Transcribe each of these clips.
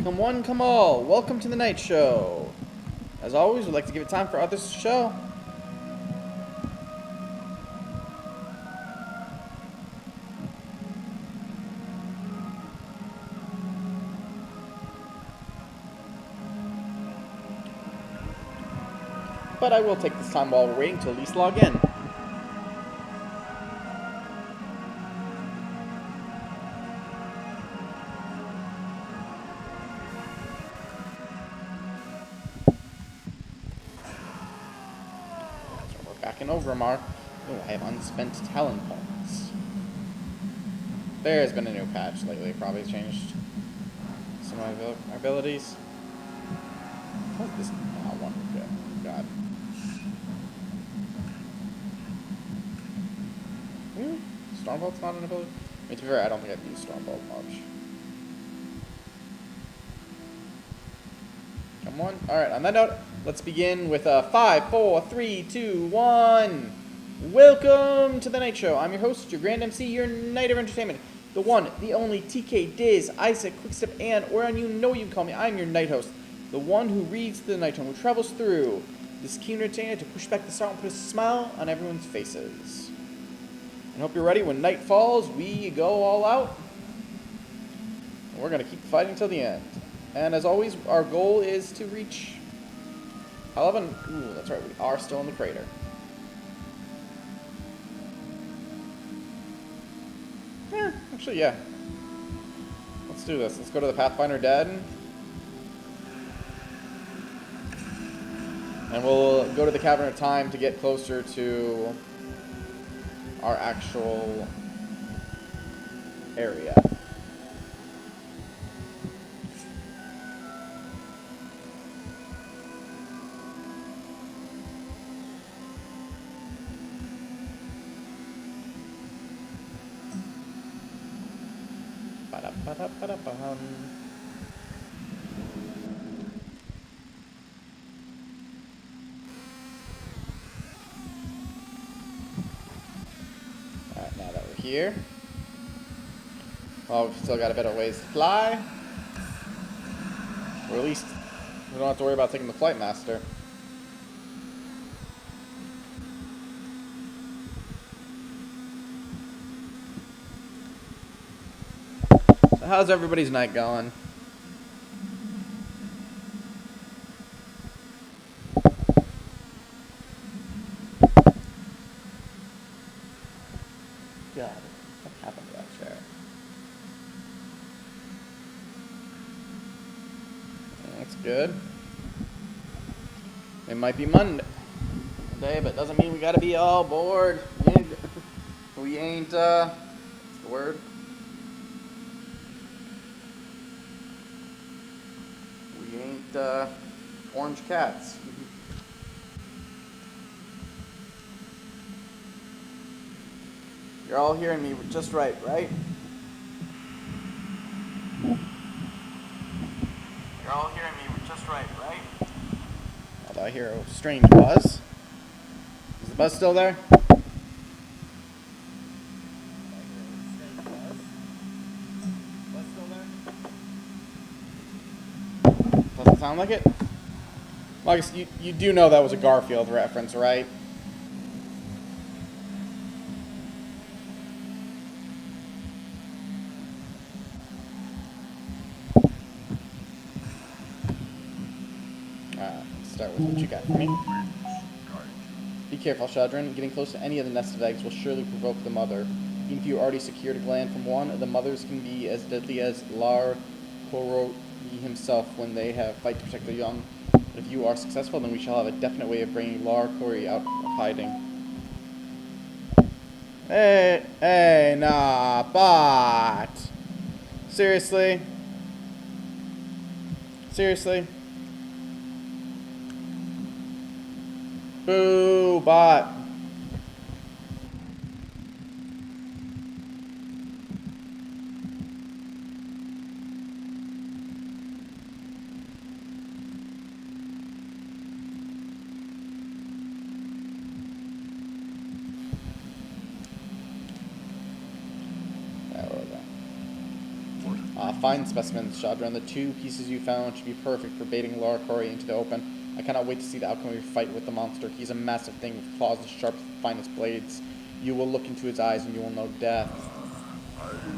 Come one, come all. Welcome to the Night Show. As always, we'd like to give it time for others to show. But I will take this time while we're waiting to at least log in. Back in Overmar. Oh, I have unspent talent points. There's been a new patch lately. Probably changed some of my abilities. How is this not one good? God. Really? Stormbolt's not an ability? I mean, to be fair, I don't think I've used Stormbolt much. Come on. Alright, on that note, let's begin with a 5, 4, 3, 2, 1. Welcome to the Night Show. I'm your host, your Grand MC, your Knight of Entertainment. The one, the only, TK, Diz, Isaac, Quickstep, and wherever you know you can call me, I'm your Night Host. The one who reads the Night Tome, who travels through this keen entertainer to push back the sorrow and put a smile on everyone's faces. And hope you're ready. When night falls, we go all out. And we're going to keep fighting till the end. And as always, our goal is to reach 11. Ooh, that's right. We are still in the crater. Actually, yeah. Let's do this. Let's go to the Pathfinder Den. And we'll go to the Cavern of Time to get closer to our actual area. Ba-da-ba-da-ba-da-bum. Alright, now that we're here. Well, we've still got a bit of ways to fly. Or at least we don't have to worry about taking the Flight Master. So how's everybody's night going? God, what happened to that chair? That's good. It might be Monday, but doesn't mean we gotta be all bored. We ain't, what's the word? We ain't, orange cats. You're all hearing me just right, right? You're all hearing me just right, right? Although I hear a strange buzz. Is the buzz still there? Doesn't sound like it? Well, I guess you do know that was a Garfield reference, right? start with what you got for me. Be careful, Shadren. Getting close to any of the nested eggs will surely provoke the mother. Even if you already secured a gland from one, the mothers can be as deadly as Lar Koro himself when they have fight to protect their young. But if you are successful, then we shall have a definite way of bringing Lar Kori out of hiding. Hey, nah, bot. Seriously? Seriously? Boo, bot. Fine specimens, Shadren. The 2 pieces you found should be perfect for baiting Lar Kori into the open. I cannot wait to see the outcome of your fight with the monster. He's a massive thing with claws as sharp as the finest blades. You will look into his eyes and you will know death.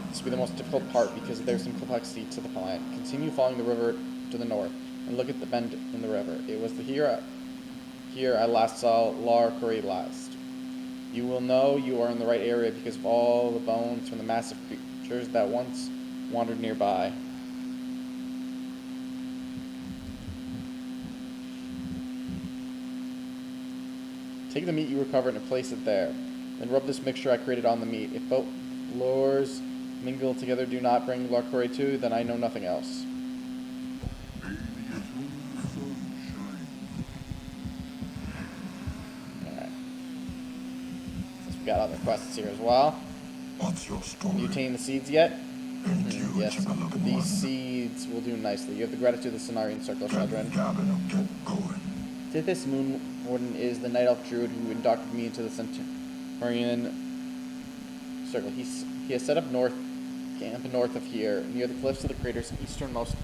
This will be the most difficult part because there's some complexity to the plan. Continue following the river to the north and look at the bend in the river. It was here I last saw Lar Kori last. You will know you are in the right area because of all the bones from the massive creatures that once wandered nearby. Take the meat you recovered and place it there. Then rub this mixture I created on the meat. If both lures mingle together do not bring Lar Kori to, then I know nothing else. Alright. Since we got other quests here as well. What's your story? Have you obtained the seeds yet? Yes. These seeds will do nicely. You have the gratitude of the Cenarian Circle, Shadren. Tithis Moon Warden is the Night Elf Druid who indoctrinated me into the Centaurian Circle. He has set up camp north of here, near the cliffs of the crater's easternmost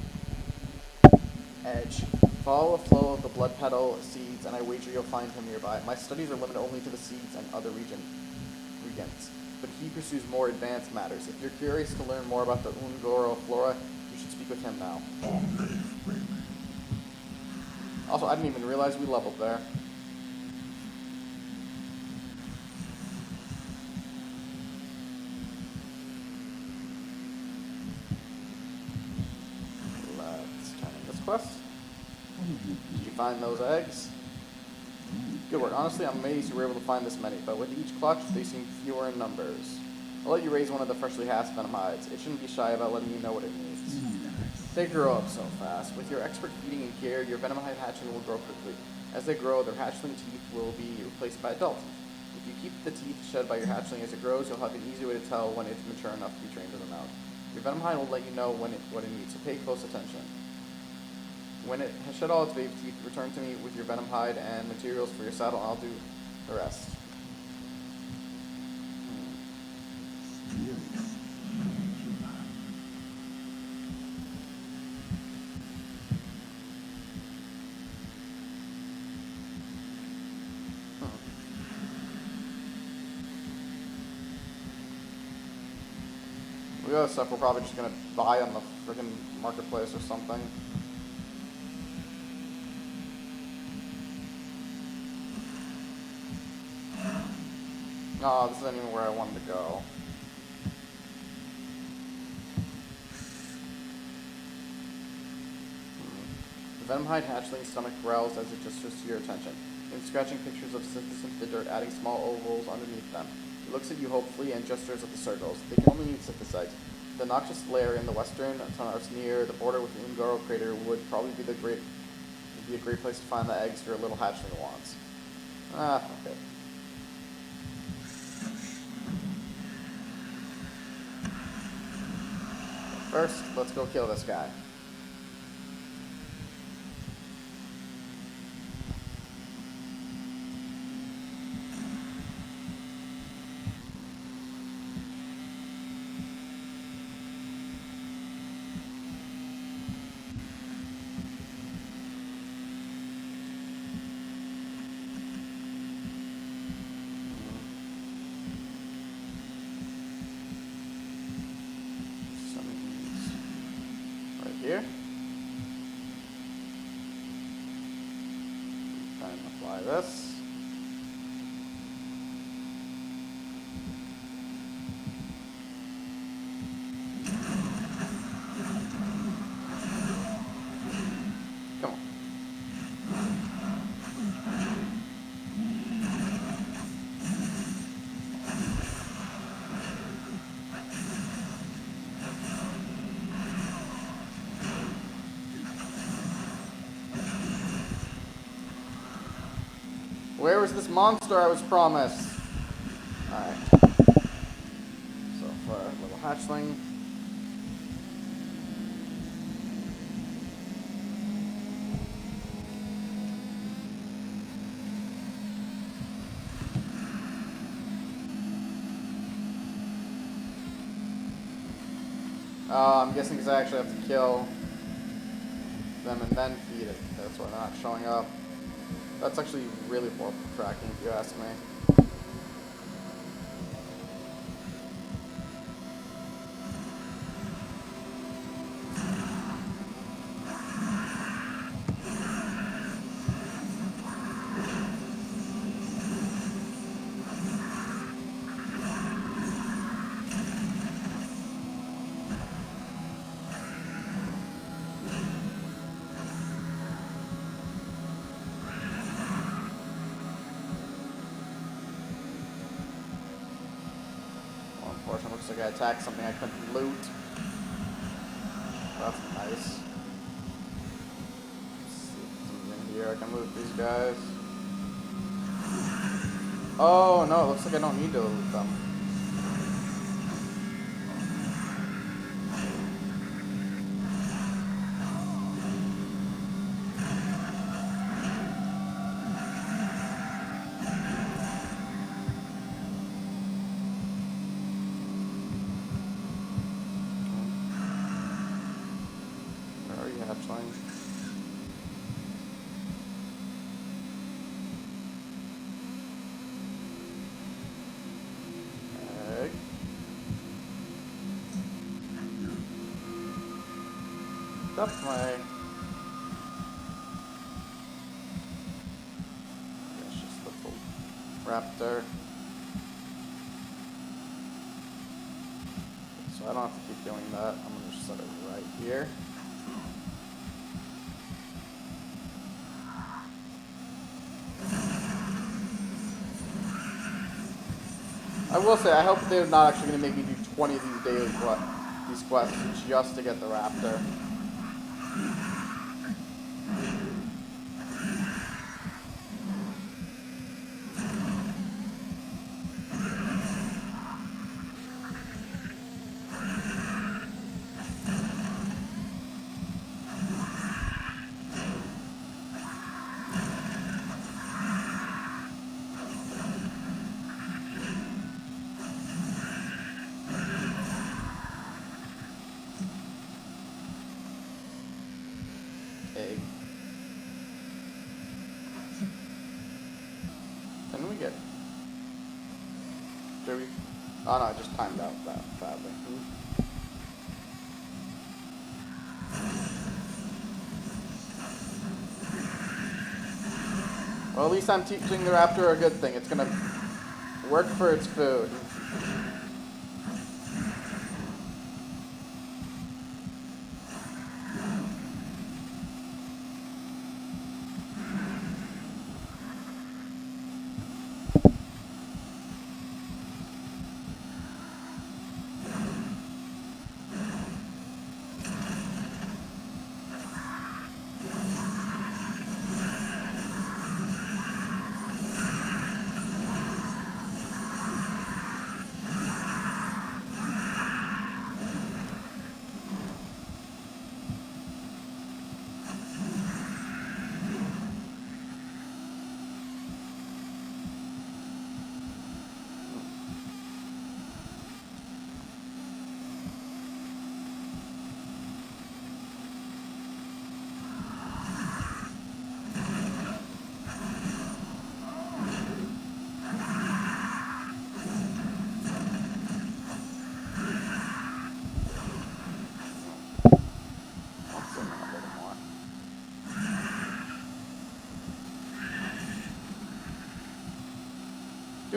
edge. Follow the flow of the blood petal seeds, and I wager you'll find him nearby. My studies are limited only to the seeds and other regions, but he pursues more advanced matters. If you're curious to learn more about the Ungoro flora, you should speak with him now. Also, I didn't even realize we leveled there. Let's turn in this quest. Did you find those eggs? Good work. Honestly, I'm amazed you were able to find this many, but with each clutch, they seem fewer in numbers. I'll let you raise one of the freshly hatched venom hides. It shouldn't be shy about letting you know what it needs. They grow up so fast. With your expert feeding and care, your venom hide hatchling will grow quickly. As they grow, their hatchling teeth will be replaced by adult teeth. If you keep the teeth shed by your hatchling as it grows, you'll have an easy way to tell when it's mature enough to be trained as a mount. Your venom hide will let you know what it needs, so pay close attention. When it has shed all its baby teeth, return to me with your venom hide and materials for your saddle, and I'll do the rest. The other stuff we're probably just gonna buy on the friggin' marketplace or something. No, this isn't even where I wanted to go. The Venomhide hatchling's stomach growls as it gestures to your attention. In scratching pictures of synthesis into the dirt, adding small ovals underneath them. It looks at you hopefully and gestures at the circles. They can only use synthesis eggs. The noxious lair in the western Tunnars near the border with the Ungoro crater would probably be a great place to find the eggs your little hatchling wants. Okay. First, let's go kill this guy. and apply this. Come on. Where was this monster I was promised? Alright. So for our little hatchling. I'm guessing because I actually have to kill them and then feed it. That's why they're not showing up. That's actually really poor tracking, if you ask me. Unfortunately, looks like I attacked something I couldn't loot. That's nice. Let's see if there's in here I can loot these guys. Oh no, it looks like I don't need to loot them. Egg. That's my... That's just the full raptor. So I don't have to keep doing that. I'm gonna just set it right here. I will say, I hope they're not actually going to make me do 20 of these daily quests just to get the raptor. Egg. Can we get... Did we... Oh no, I just timed out that badly. Well, at least I'm teaching the raptor a good thing. It's gonna work for its food.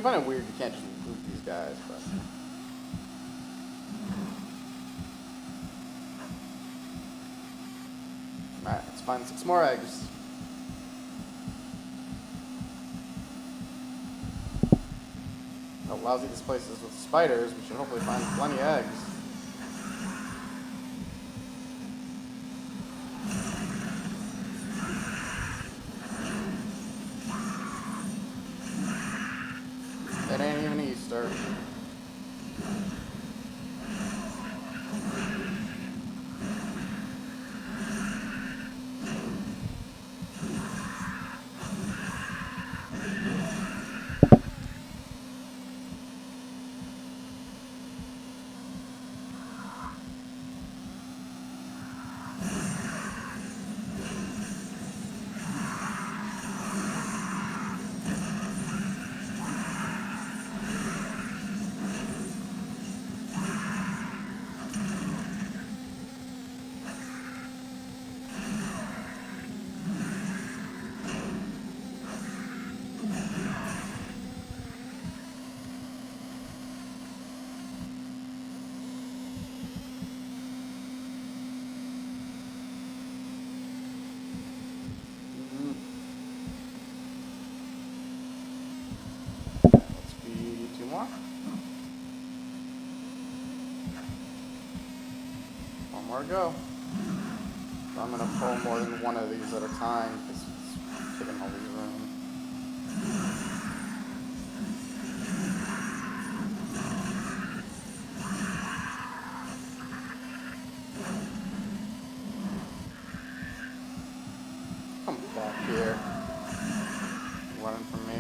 do find it weird you can't just loot these guys, but... Alright, let's find 6 more eggs. How lousy this place is with spiders, we should hopefully find plenty of eggs. It ain't even Easter. One more to go. So I'm gonna pull more than one of these at a time because it's taking all these room. Come back here. Running from me.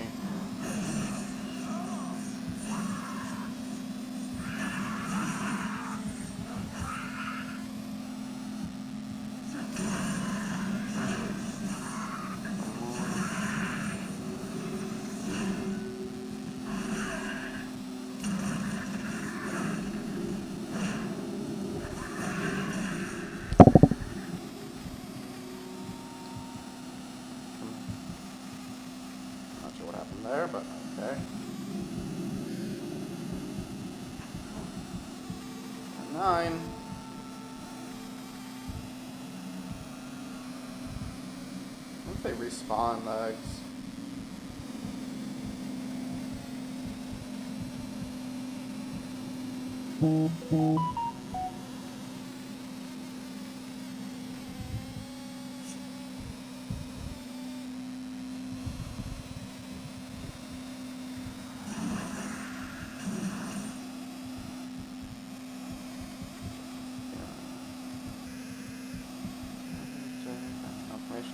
There, but okay. 9. What if they respawn the eggs?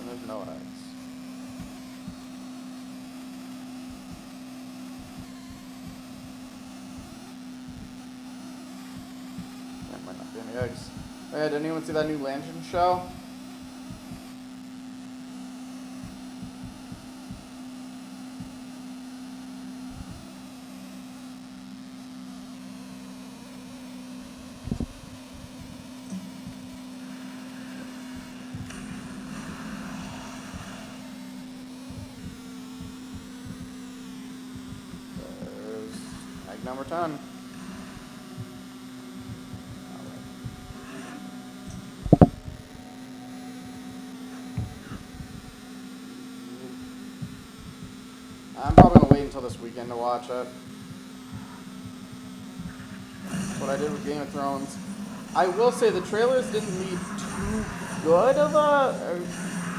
There's no eggs. There might not be any eggs. Hey, did anyone see that new lantern show? Number 10. I'm probably gonna wait until this weekend to watch it. That's what I did with Game of Thrones. I will say the trailers didn't need too good of a...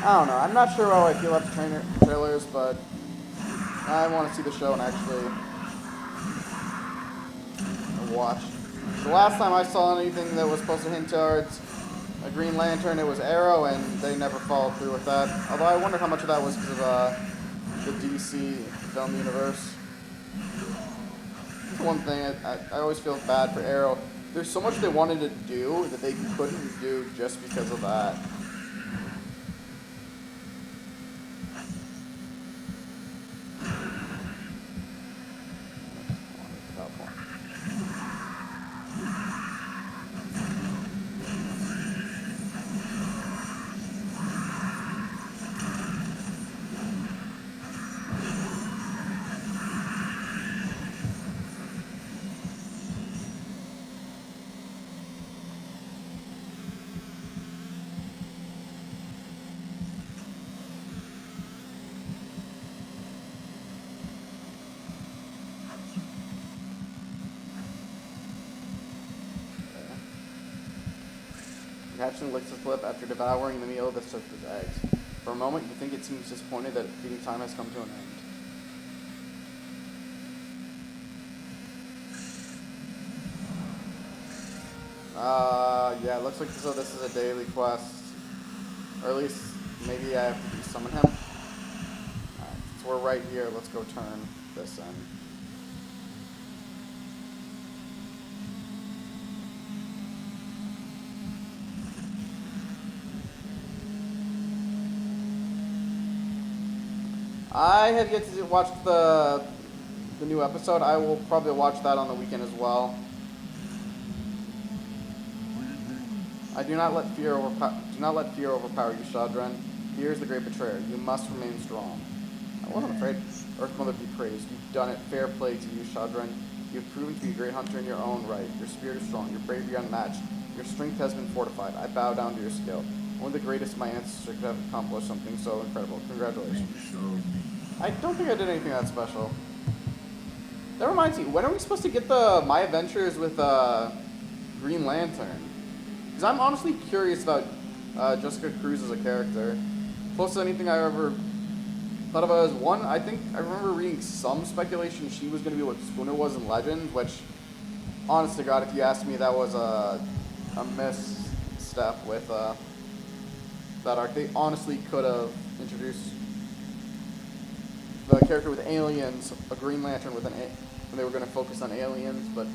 I don't know. I'm not sure how I feel about the trailers, but I want to see the show and actually watch. The last time I saw anything that was supposed to hint towards a Green Lantern, it was Arrow, and they never followed through with that. Although I wonder how much of that was because of the DC film universe. That's one thing I always feel bad for Arrow. There's so much they wanted to do that they couldn't do just because of that. casually licks his lip after devouring the meal that served his eggs. For a moment, you think it seems disappointed that feeding time has come to an end. Yeah, it looks like this is a daily quest. Or at least, maybe I have to de-summon him. Alright, so we're right here. Let's go turn this in. I have yet to watch the new episode. I will probably watch that on the weekend as well. Do not let fear overpower you, Shadren. Fear is the great betrayer. You must remain strong. I wasn't afraid. Earth Mother be praised. You've done it. Fair play to you, Shadren. You have proven to be a great hunter in your own right. Your spirit is strong. Your bravery unmatched. Your strength has been fortified. I bow down to your skill. Only the greatest of my ancestors could have accomplished something so incredible. Congratulations. I don't think I did anything that special. That reminds me, when are we supposed to get my adventures with Green Lantern? Because I'm honestly curious about Jessica Cruz as a character. Close to anything I ever thought of as one. I think I remember reading some speculation she was going to be what Spooner was in Legends, which, honest to God, if you asked me, that was a misstep with that arc. They honestly could have introduced the character with aliens, a Green Lantern with when they were going to focus on aliens, but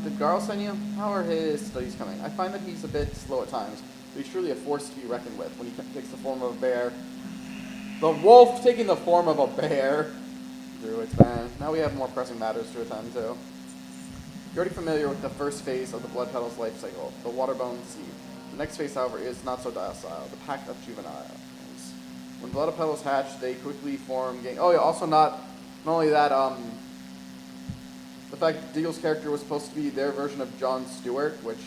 did Garl send you? How are his studies coming? I find that he's a bit slow at times, but he's truly a force to be reckoned with when he takes the form of a bear. The wolf taking the form of a bear. Druids, man. Now we have more pressing matters to attend to. You're already familiar with the first phase of the Blood Petal's life cycle, the Waterbone Sea. The next phase, however, is not so docile, the pack of juveniles. When Blood Petals hatch, they quickly form gang. Oh yeah, also not only that, the fact that Deagle's character was supposed to be their version of Jon Stewart, which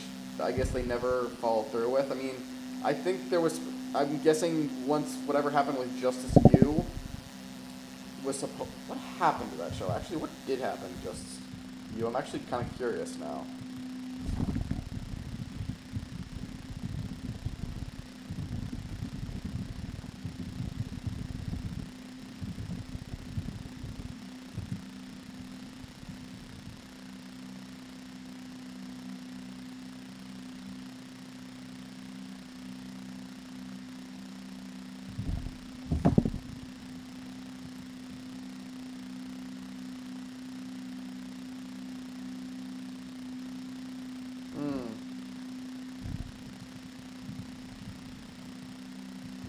I guess they never followed through with. I mean, I think I'm guessing once whatever happened with Justice U was supposed. What happened to that show? Actually, what did happen to Justice U? I'm actually kind of curious now.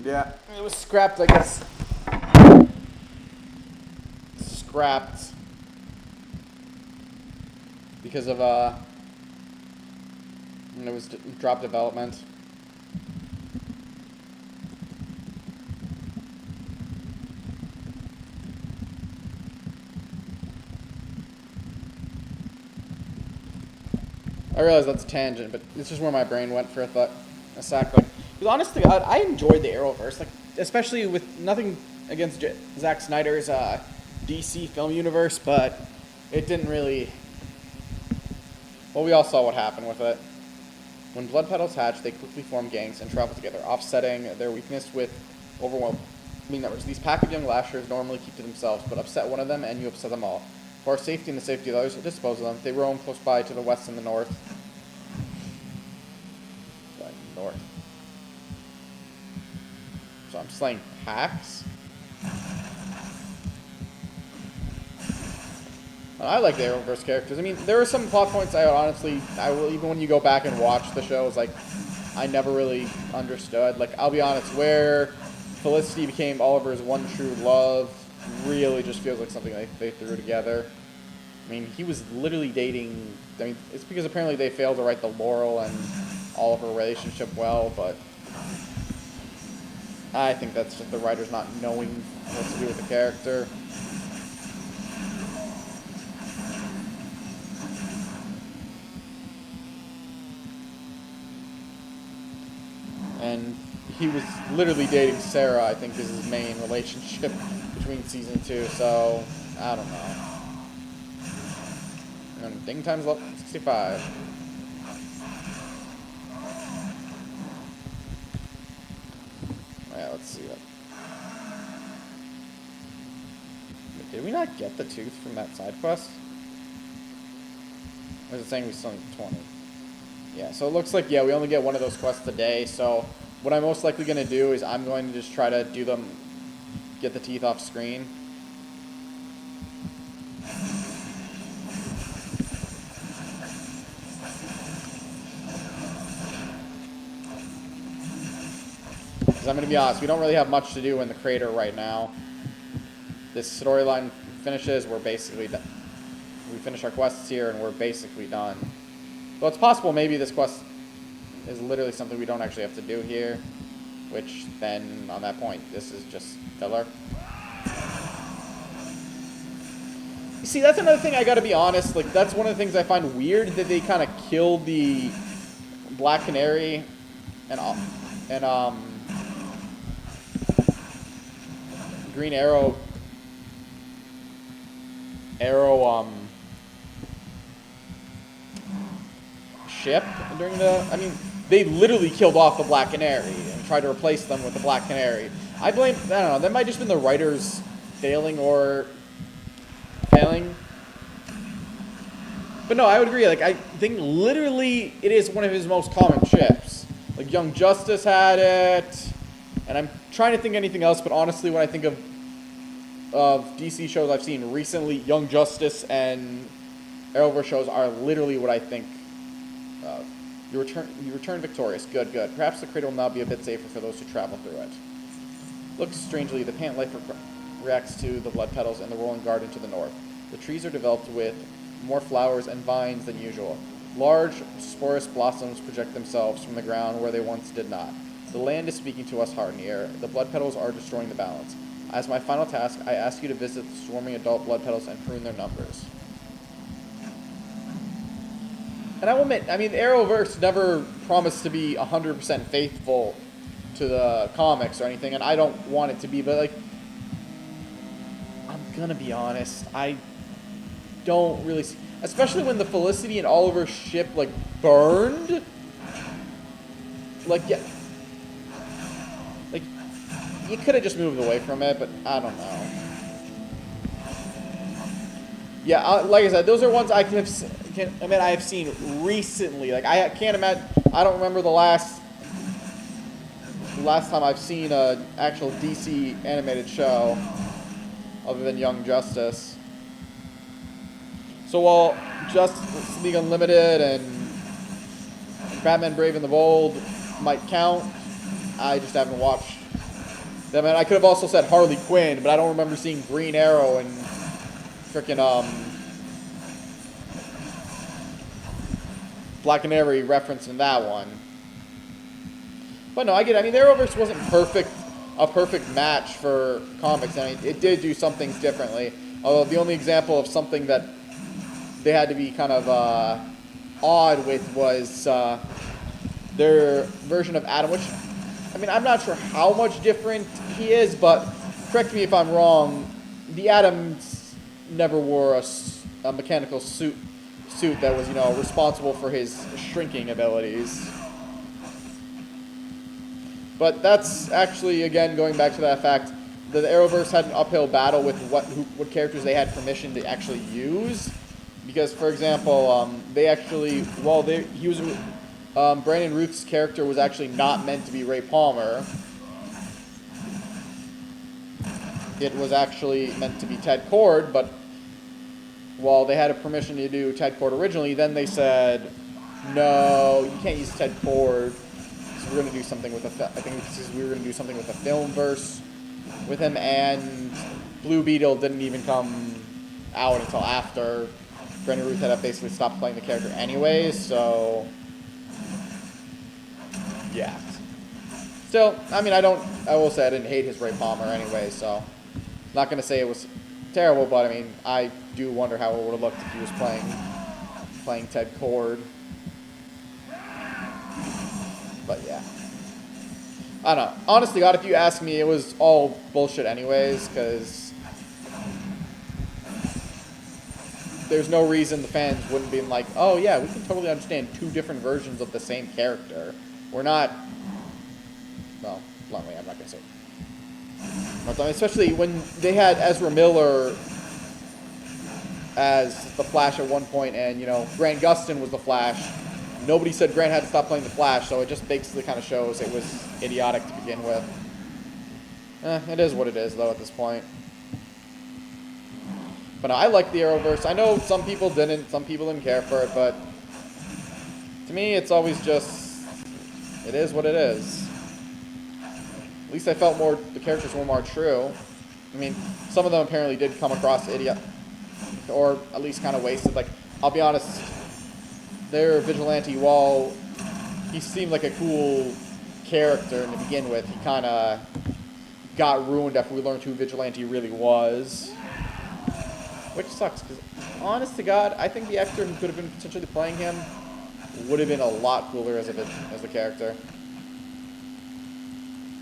Yeah, it was scrapped, I guess. Scrapped because of it was drop development. I realize that's a tangent, but it's just where my brain went for a sec. Like, because honestly, I enjoyed the Arrowverse, like especially with nothing against Zack Snyder's DC film universe, but it didn't really. Well, we all saw what happened with it. When blood petals hatch, they quickly form gangs and travel together, offsetting their weakness with overwhelming numbers. These pack of young lashers normally keep to themselves, but upset one of them and you upset them all. For our safety and the safety of others, dispose of them. They roam close by to the west and the north. North. So I'm slaying packs. I like the Arrowverse characters. I mean, there are some plot points I will, even when you go back and watch the show, it's like, I never really understood. Like, I'll be honest, where Felicity became Oliver's one true love really just feels like something they threw together. I mean, he was literally dating, I mean, it's because apparently they failed to write the Laurel and Oliver relationship well, but I think that's just the writers not knowing what to do with the character. And he was literally dating Sarah, I think, is his main relationship between season 2, so I don't know. And ding time's level 65. Alright, let's see that. Wait, did we not get the tooth from that side quest? Or is it saying we still need 20? Yeah, so it looks like, yeah, we only get one of those quests a day, so what I'm most likely going to do is I'm going to just try to do them, get the teeth off screen. Because I'm going to be honest, we don't really have much to do in the crater right now. This storyline finishes, we're basically done. We finish our quests here and we're basically done. Well, it's possible maybe this quest is literally something we don't actually have to do here, which then, on that point, this is just filler. You see, that's another thing I gotta be honest, like, that's one of the things I find weird, that they kind of killed the Black Canary and Green Arrow ship during the, I mean, they literally killed off the Black Canary and tried to replace them with the Black Canary. I don't know, that might just been the writers failing. But no, I would agree, like, I think literally it is one of his most common ships. Like, Young Justice had it, and I'm trying to think anything else, but honestly, when I think of DC shows I've seen recently, Young Justice and Arrowverse shows are literally what I think. You return victorious. Good, good. Perhaps the crater will now be a bit safer for those who travel through it. Look strangely, the pant life reacts to the blood petals and the rolling garden to the north. The trees are developed with more flowers and vines than usual. Large, sporous blossoms project themselves from the ground where they once did not. The land is speaking to us heart and ear. The blood petals are destroying the balance. As my final task, I ask you to visit the swarming adult blood petals and prune their numbers. And I will admit, I mean, the Arrowverse never promised to be 100% faithful to the comics or anything, and I don't want it to be, but, like, I'm gonna be honest, I don't really see, especially when the Felicity and Oliver's ship, like, burned. Like, yeah. Like, you could have just moved away from it, but I don't know. Yeah, like I said, those are ones I have seen recently. Like, I can't imagine, I don't remember the last time I've seen an actual DC animated show other than Young Justice. So while Justice League Unlimited and Batman Brave and the Bold might count, I just haven't watched them. And I could have also said Harley Quinn, but I don't remember seeing Green Arrow and frickin' Black Canary referenced in that one. But no, I get it. I mean, the Arrowverse wasn't a perfect match for comics. I mean, it did do some things differently. Although the only example of something that they had to be kind of odd with was their version of Adam, which, I mean, I'm not sure how much different he is, but correct me if I'm wrong, the Adams never wore a mechanical suit that was, you know, responsible for his shrinking abilities. But that's actually, again, going back to that fact that the Arrowverse had an uphill battle with what characters they had permission to actually use. Because, for example, they actually, Brandon Routh's character was actually not meant to be Ray Palmer. It was actually meant to be Ted Kord, but while they had a permission to do Ted Kord originally, then they said, no, you can't use Ted Kord. So we're going to do something with we were going to do something with the film verse with him, and Blue Beetle didn't even come out until after Brandon Routh had basically stopped playing the character anyways, so yeah. Still, I mean, I will say I didn't hate his Ray Palmer anyway, so not going to say it was terrible, but I mean, I do wonder how it would have looked if he was playing Ted Kord. But yeah. I don't know. Honestly, God, if you ask me, it was all bullshit anyways, because there's no reason the fans wouldn't be like, oh yeah, we can totally understand two different versions of the same character. We're not, well, bluntly. I'm not going to say it. Especially when they had Ezra Miller as the Flash at one point, and, you know, Grant Gustin was the Flash. Nobody said Grant had to stop playing the Flash, so it just basically kind of shows it was idiotic to begin with. It is what it is, though, at this point. But no, I like the Arrowverse. I know some people didn't care for it, but to me, it's always just, it is what it is. At least I felt the characters were more true. I mean, some of them apparently did come across idiot, or at least kind of wasted. Like, I'll be honest, their Vigilante, while he seemed like a cool character to begin with, he kind of got ruined after we learned who Vigilante really was. Which sucks, because honest to God, I think the actor who could have been potentially playing him would have been a lot cooler as a character.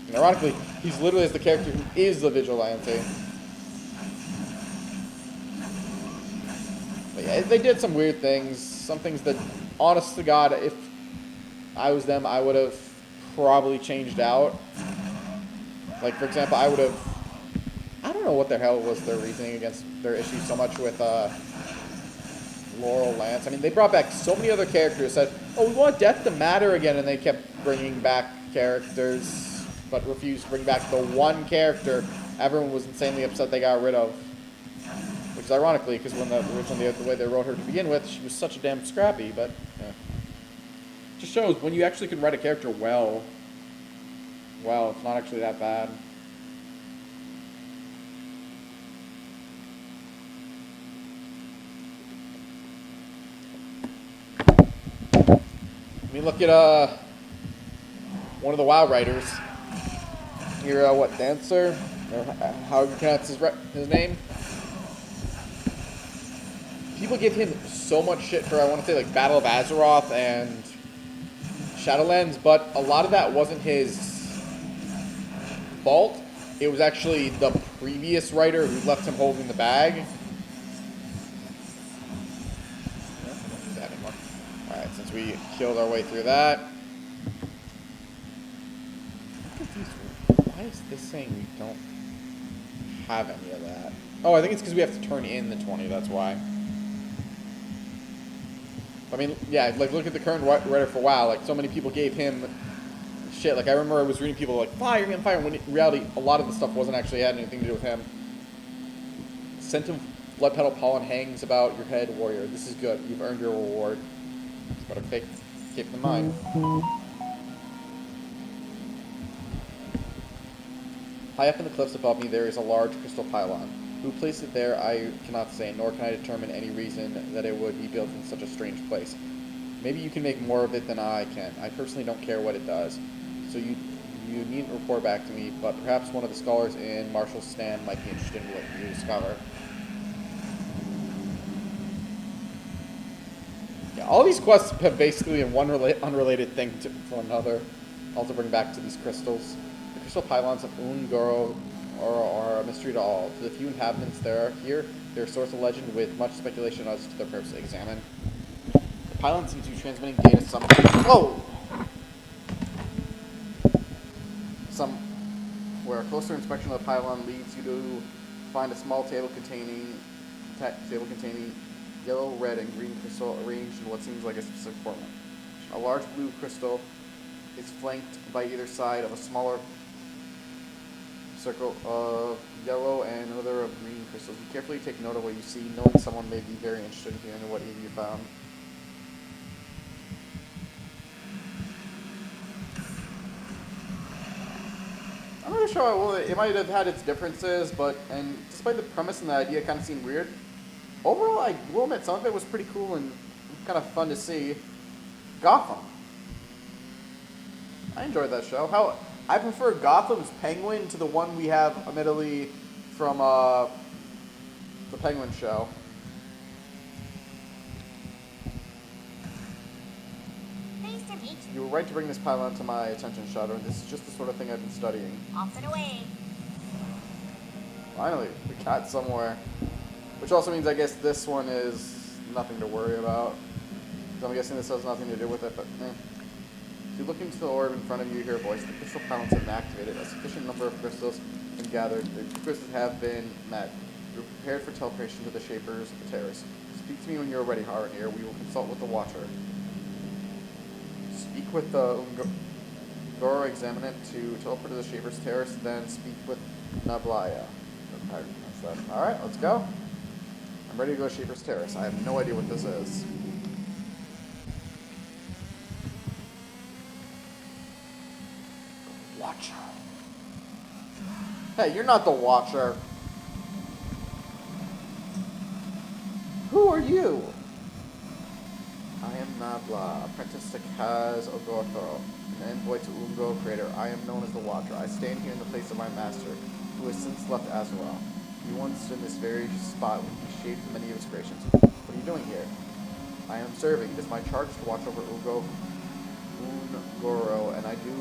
And ironically, he's literally as the character who is the Vigilante. But yeah, they did some weird things, some things that, honest to God, if I was them, I would have probably changed out. Like, for example, I don't know what the hell was their reasoning against their issue so much with Laurel Lance. I mean, they brought back so many other characters, said, oh, we want Death to matter again, and they kept bringing back characters, but refused to bring back the one character everyone was insanely upset they got rid of. Which is ironically, because when originally the way they wrote her to begin with, she was such a damn scrappy, but yeah. Just shows when you actually can write a character well, it's not actually that bad. I mean, look at one of the WoW writers. Here, Dancer, or how you pronounce his name. People give him so much shit for, I want to say, like Battle of Azeroth and Shadowlands, but a lot of that wasn't his fault. It was actually the previous writer who left him holding the bag. Alright, since we killed our way through that. Why is this saying we don't have any of that? Oh, I think it's because we have to turn in the 20, that's why. I mean, yeah, like, look at the current writer for WoW. Like, so many people gave him shit. Like, I remember I was reading people like, fire him, when in reality, a lot of the stuff wasn't actually had anything to do with him. Sent him blood petal pollen hangs about your head, warrior. This is good. You've earned your reward. Just gotta keep in mind. High up in the cliffs above me, there is a large crystal pylon. Who placed it there, I cannot say, nor can I determine any reason that it would be built in such a strange place. Maybe you can make more of it than I can. I personally don't care what it does. So you needn't report back to me, but perhaps one of the scholars in Marshall's stand might be interested in what you discover. Yeah, all these quests have basically one unrelated thing to another. Also bring back to these crystals. The crystal pylons of Ungoro are a mystery to all. To the few inhabitants there are here, they're a source of legend with much speculation as to their purpose to examine. The pylon seems to be transmitting data where a closer inspection of the pylon leads you to find a small table containing yellow, red, and green crystal arranged in what seems like a specific formation. A large blue crystal is flanked by either side of a smaller circle of yellow and another of green crystals. You carefully take note of what you see, knowing someone may be very interested in hearing what you found. I'm not sure. Well, it might have had its differences, and despite the premise and the idea kind of seemed weird, overall, I will admit some of it was pretty cool and kind of fun to see. Gotham. I enjoyed that show. I prefer Gotham's Penguin to the one we have, admittedly, from the Penguin show. You were right to bring this pylon to my attention, Shadren. This is just the sort of thing I've been studying. Off and away. Finally, we got somewhere. Which also means I guess this one is nothing to worry about. So I'm guessing this has nothing to do with it, but If you look into the orb in front of you, you hear a voice. The crystal panels have been activated. A sufficient number of crystals have been gathered. The crystals have been met. You're prepared for teleportation to the Shapers of the Terrace. Speak to me when you're ready, Haranir. We will consult with the Watcher. Speak with the Goro Examinant to teleport to the Shapers Terrace, then speak with Nablaya. Alright, let's go. I'm ready to go to Shapers Terrace. I have no idea what this is. Watcher. Hey, you're not the Watcher. Who are you? I am Nabla, apprentice to Kaz Ogortho, an envoy to Ungo Crater. I am known as the Watcher. I stand here in the place of my master, who has since left Azeroth. He once stood in this very spot when he shaped many of his creations. What are you doing here? I am serving. It is my charge to watch over Ungoro, and I do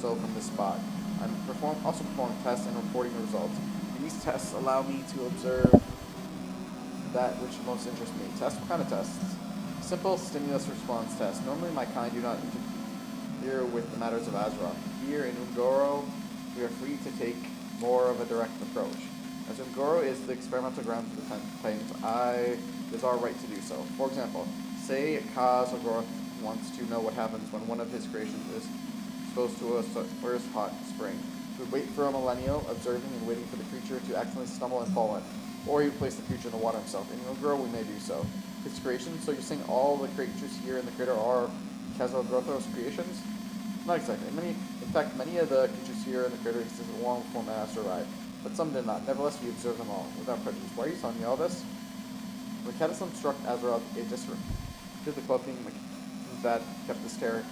so from this spot. I'm also performing tests and reporting the results. These tests allow me to observe that which most interests me. Tests? What kind of tests? Simple stimulus response test. Normally my kind do not interfere with the matters of Azeroth. Here in Ungoro, we are free to take more of a direct approach. As Ungoro is the experimental ground for the Titans, it is our right to do so. For example, say Kaz Ogorth wants to know what happens when one of his creations is exposed to a first hot spring. He would wait for a millennial, observing and waiting for the creature to accidentally stumble and fall in. Or he would place the creature in the water himself. In Ungoro, we may do so. His creations, so you're saying all the creatures here in the crater are Kazogrotho's creations? Not exactly. In fact, many of the creatures here in the crater existed long before my master arrived, but some did not. Nevertheless, we observed them all, without prejudice. Why are you telling me all this? When Cataclysm struck Azeroth, it just did the cloaking that kept this terror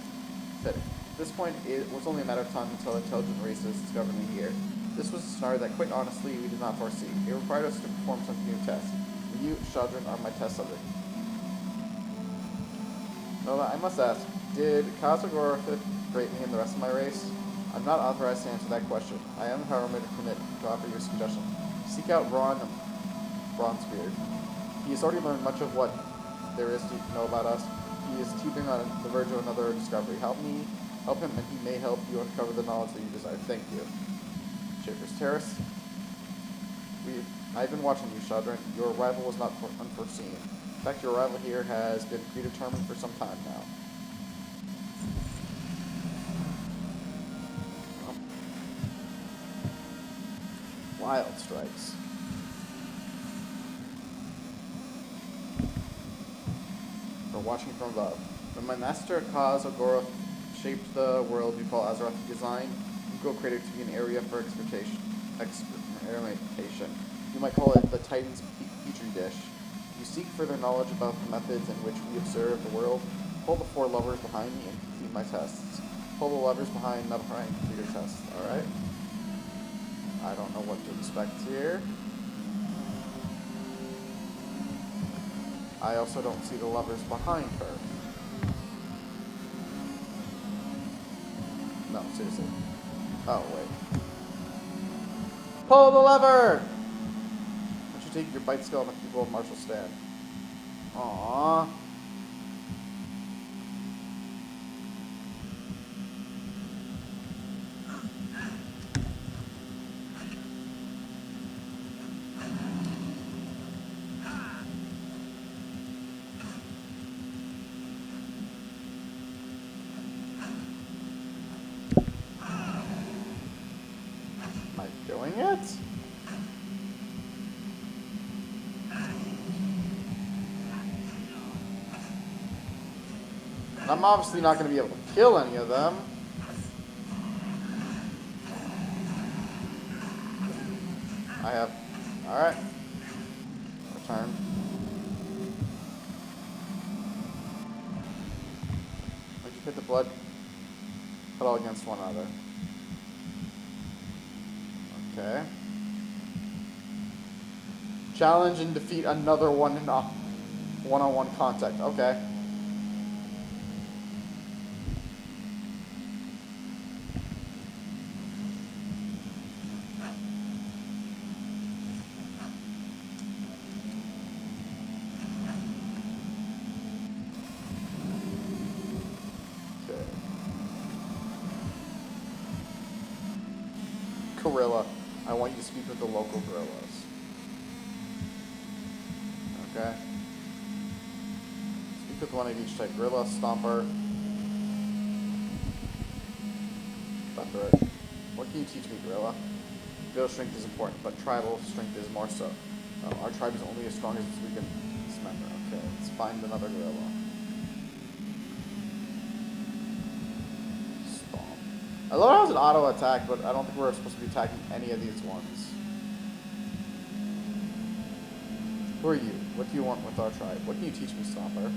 fitting. At this point, it was only a matter of time until intelligent races discovered me here. This was a scenario that, quite honestly, we did not foresee. It required us to perform some new tests. You, Shadren, are my test subject. Nola, I must ask, did Kazagor rate me in the rest of my race? I'm not authorized to answer that question. I am, however, to offer you a suggestion. Seek out Ron Bronzebeard. He has already learned much of what there is to know about us. He is teetering on the verge of another discovery. Help him, and he may help you uncover the knowledge that you desire. Thank you. Shapers Terrace. I've been watching you, Shadren. Your arrival was not unforeseen. In fact, your arrival here has been predetermined for some time now. Wild strikes. We're watching from above. When my master Kaz Ogorth shaped the world we call Azeroth, he designed Ugo Crater to be an area for experimentation. You might call it the Titan's petri dish. If you seek further knowledge about the methods in which we observe the world, pull the 4 levers behind me and complete my tests. Pull the levers behind Nablaya and complete your tests. Alright? I don't know what to expect here. I also don't see the levers behind her. No, seriously. Oh, wait. Pull the lever! Once you take your bite skill on the people of martial stand. Aww. Doing it? I'm obviously not going to be able to kill any of them. I have... Alright. Return. Once you hit the blood, put all against one another. Okay. Challenge and defeat another one in one-on-one contact. Okay. Okay. gorilla, I want you to speak with the local gorillas. Okay? Speak with one of each type. Gorilla, Stomper, Thunderer. What can you teach me, gorilla? Individual strength is important, but tribal strength is more so. Our tribe is only as strong as its weakest member. Okay, let's find another gorilla. Stomp. I love how it was an auto attack, but I don't think we're supposed to be attacking any of these ones. Who are you? What do you want with our tribe? What can you teach me, Stomper?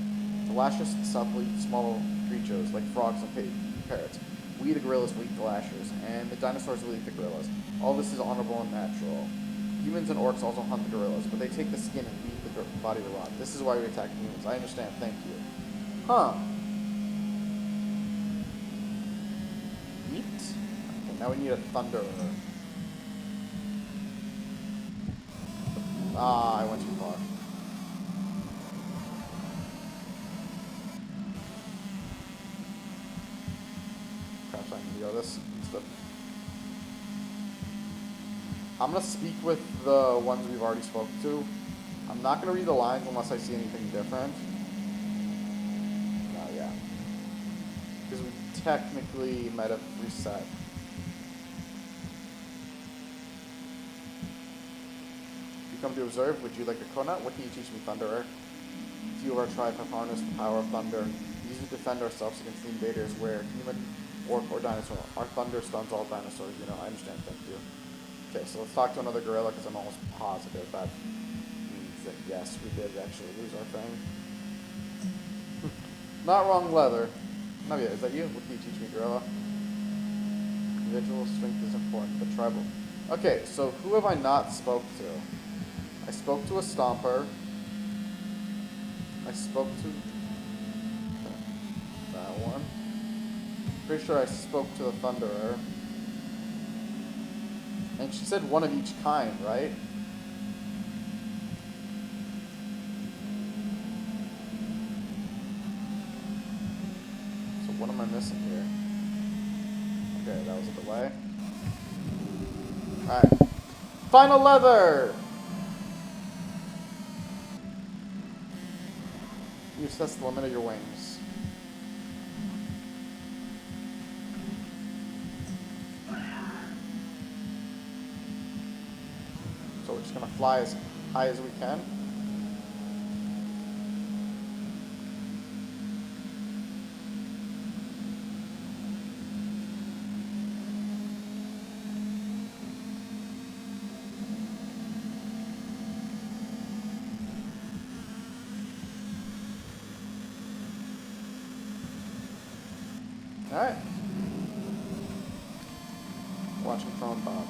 To lash us supple small creatures like frogs and parrots. We, the gorillas, will eat the lashers, and the dinosaurs will eat the gorillas. All this is honorable and natural. Humans and orcs also hunt the gorillas, but they take the skin and leave the body to rot. This is why we attack humans. I understand, thank you. Huh. Meat? Okay, now we need a thunderer. Ah, I went too far. Perhaps I can go this instead. I'm going to speak with the ones we've already spoke to. I'm not going to read the lines unless I see anything different. No, yeah. Because we technically might have reset. You come to observe. Would you like a cronut? What can you teach me, Thunderer? Few of our tribe have harnessed the power of thunder. We use it to defend ourselves against the invaders, where human, orc, or dinosaur. Our thunder stuns all dinosaurs. You know, I understand. Thank you. Okay, so let's talk to another gorilla because I'm almost positive that means that yes, we did actually lose our thing. Not wrong, leather. No, yeah, is that you? What can you teach me, gorilla? Individual strength is important, but tribal. Okay, so who have I not spoke to? I spoke to a Stomper. I spoke to that one. Pretty sure I spoke to the Thunderer. And she said one of each kind, right? So what am I missing here? Okay, that was a delay. Alright. Final leather! You assess the limit of your wings. So we're just going to fly as high as we can. Alright. Watching from above.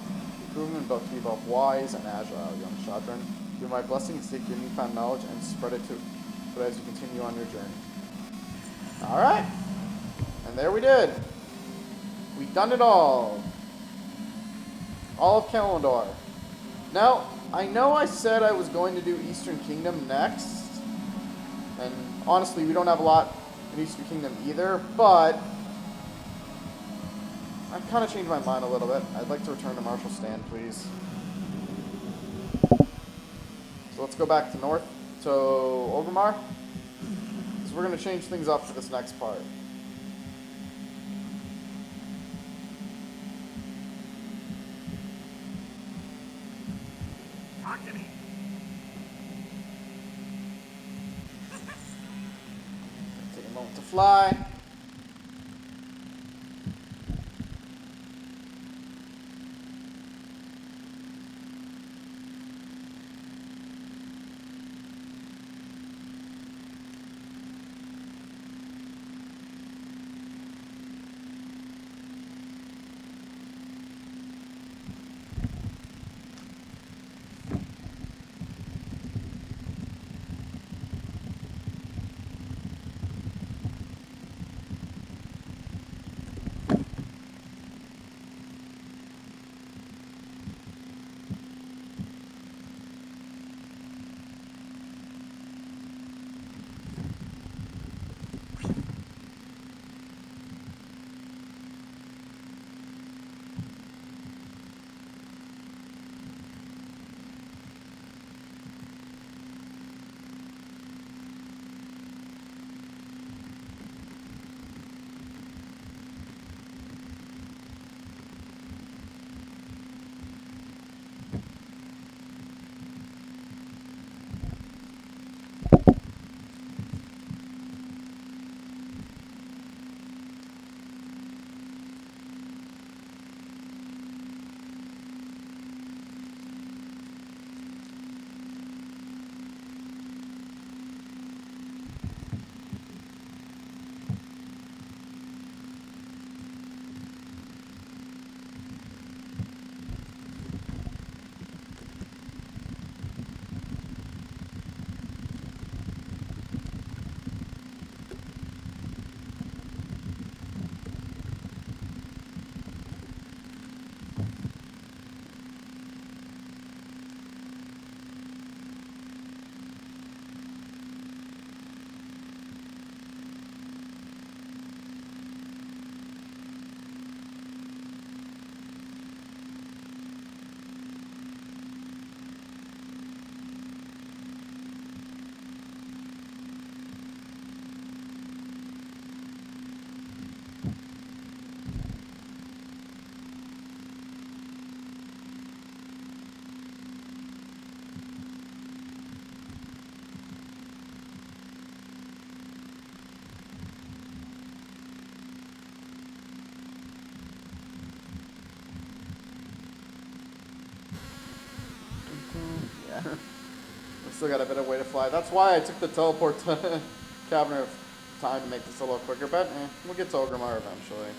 Proven and built to be both wise and agile, young Shadren. Give my blessings, take your newfound knowledge, and spread it as you continue on your journey. Alright. And there we did. We've done it all. All of Kalimdor. Now, I know I said I was going to do Eastern Kingdom next. And honestly, we don't have a lot in Eastern Kingdom either, but I've kind of changed my mind a little bit. I'd like to return to Marshall Stand, please. So let's go back to north, to Orgrimmar. So we're going to change things up for this next part. Talk to me. Take a moment to fly. Yeah. We still got a bit of way to fly. That's why I took the teleport to Cabinet of Time to make this a little quicker, but we'll get to Orgrimmar eventually.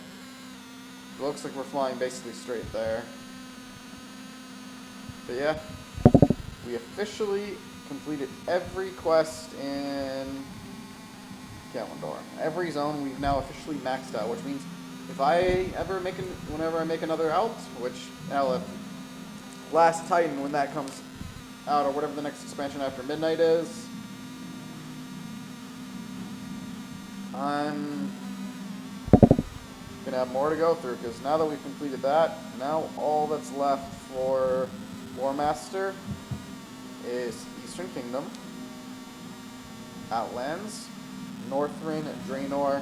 It looks like we're flying basically straight there. But yeah, we officially completed every quest in Kalimdor. Every zone we've now officially maxed out, which means if I ever make whenever I make another out, which Last Titan, when that comes out, or whatever the next expansion after midnight is, I'm gonna have more to go through, because now that we've completed that, now all that's left for War Master is Eastern Kingdom, Outlands, Northrend, Draenor.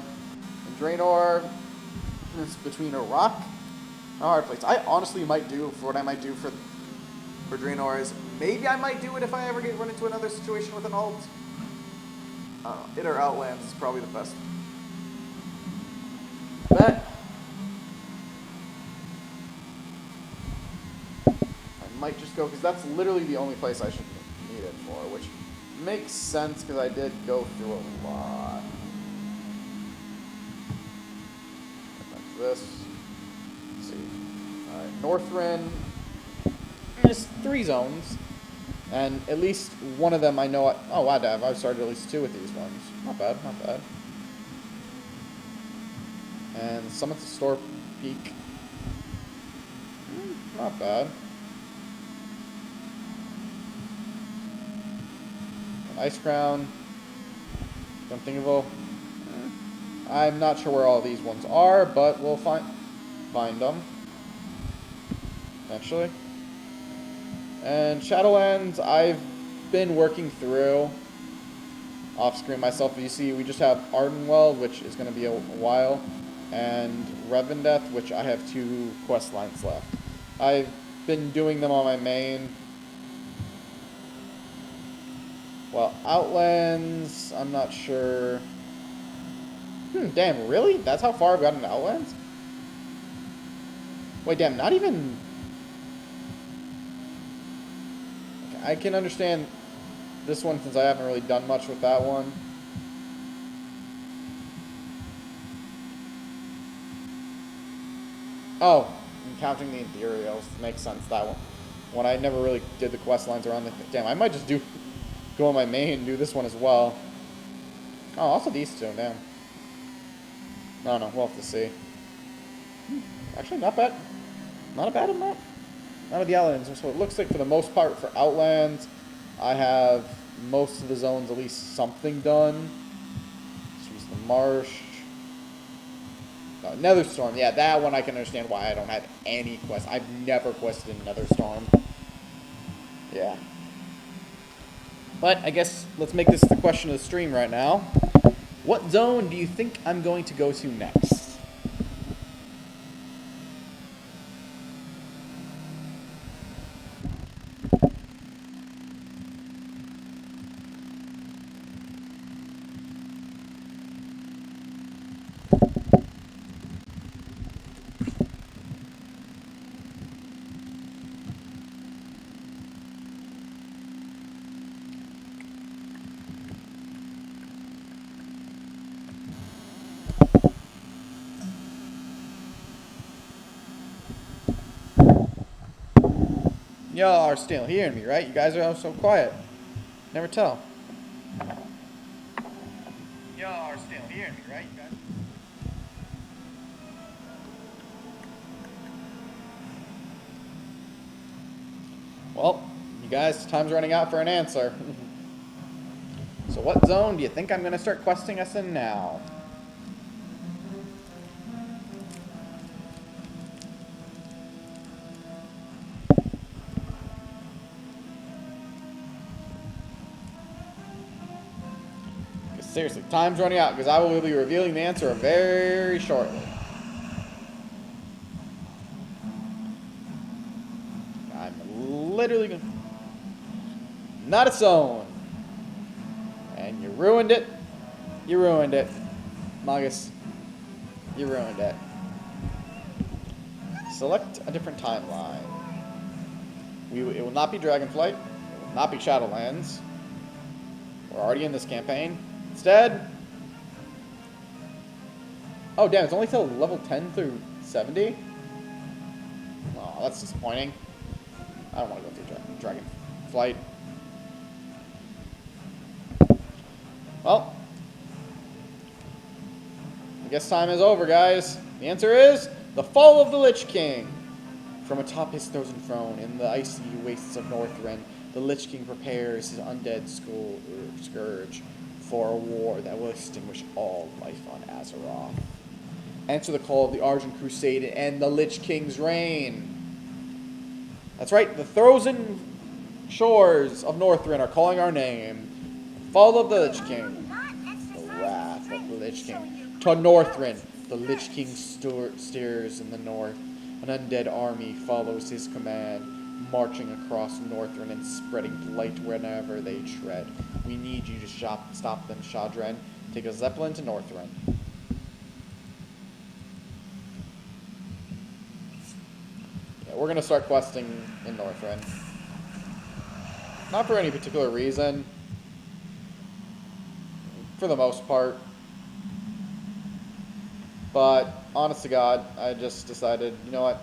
And Draenor is between a rock and a hard place. I honestly might do, for what I might do for Draenor is, maybe I might do it if I ever run into another situation with an alt. I don't know, it or Outlands is probably the best bet. I might just go, because that's literally the only place I should need it for, which makes sense because I did go through a lot. Like this. Let's see. Alright, Northrend. There's 3 zones. And at least one of them I know. Oh, wow, I've started at least 2 with these ones. Not bad, not bad. And Summit to Store Peak. Not bad. Ice Crown. Unthinkable. I'm not sure where all these ones are, but we'll find them eventually. And Shadowlands, I've been working through off screen myself. You see, we just have Ardenweld, which is going to be a while, and Revendeth, which I have 2 quest lines left. I've been doing them on my main. Well, Outlands, I'm not sure. Damn, really? That's how far I've gotten in Outlands? Wait, damn, not even... Okay, I can understand this one since I haven't really done much with that one. Oh, I'm counting the Imperials. Makes sense, that one. When I never really did the quest lines around the... Damn, I might just go on my main and do this one as well. Oh, also these 2, damn. No, we'll have to see. Actually, not bad. Not a bad amount. None of the Outlands. So it looks like for the most part for Outlands, I have most of the zones at least something done. Let's use the Marsh. Netherstorm. Yeah, that one I can understand why I don't have any quests. I've never quested in Netherstorm. Yeah. But I guess let's make this the question of the stream right now. What zone do you think I'm going to go to next? Y'all are still hearing me, right? You guys are all so quiet. Never tell. Y'all are still hearing me, right? You guys? Well, you guys, time's running out for an answer. So what zone do you think I'm going to start questing us in now? Seriously, time's running out because I will be revealing the answer very shortly. I'm literally going to... Not a zone. And you ruined it. You ruined it. Magus, you ruined it. Select a different timeline. It will not be Dragonflight. It will not be Shadowlands. We're already in this campaign. Instead... Oh, damn, it's only till level 10 through 70? Oh, that's disappointing. I don't want to go through Dragonflight. Well, I guess time is over, guys. The answer is the Fall of the Lich King. From atop his frozen throne in the icy wastes of Northrend, the Lich King prepares his undead scourge for a war that will extinguish all life on Azeroth. Answer the call of the Argent Crusade and end the Lich King's reign. That's right, the frozen shores of Northrend are calling our name. Fall of the Lich King. The wrath of the Lich King. To Northrend, the Lich King steers in the north. An undead army follows his command, marching across Northrend and spreading blight whenever they tread. We need you to stop them, Shadren. Take a Zeppelin to Northrend. Yeah, we're going to start questing in Northrend. Not for any particular reason. For the most part. But, honest to God, I just decided, you know what?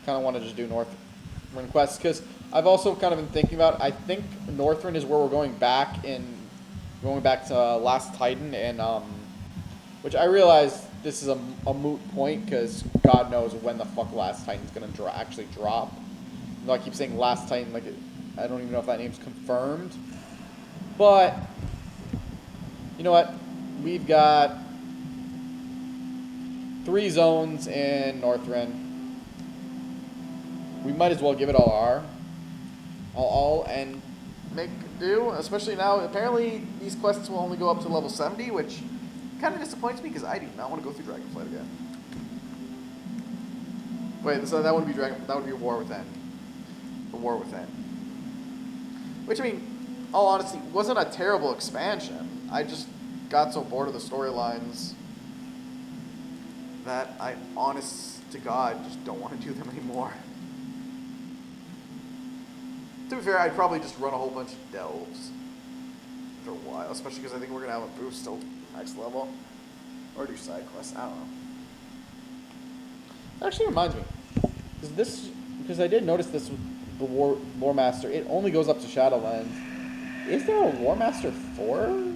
Kind of want to just do Northrend quests, because I've also kind of been thinking about, I think Northrend is where we're going back to Last Titan, and, which I realize this is a moot point, because God knows when the fuck Last Titan's going to actually drop. You know, I keep saying Last Titan, like, I don't even know if that name's confirmed. But, you know what? We've got 3 zones in Northrend. We might as well give it all and make do, especially now. Apparently, these quests will only go up to level 70, which kind of disappoints me because I do not want to go through Dragonflight again. Wait, so that wouldn't be that would be War Within. The War Within. Which, I mean, all honesty, wasn't a terrible expansion. I just got so bored of the storylines that I, honest to God, just don't want to do them anymore. To be fair, I'd probably just run a whole bunch of delves for a while, especially because I think we're going to have a boost till next level. Or do side quests, I don't know. That actually reminds me, because I did notice this with the Lore Master, it only goes up to Shadowlands. Is there a Lore Master 4?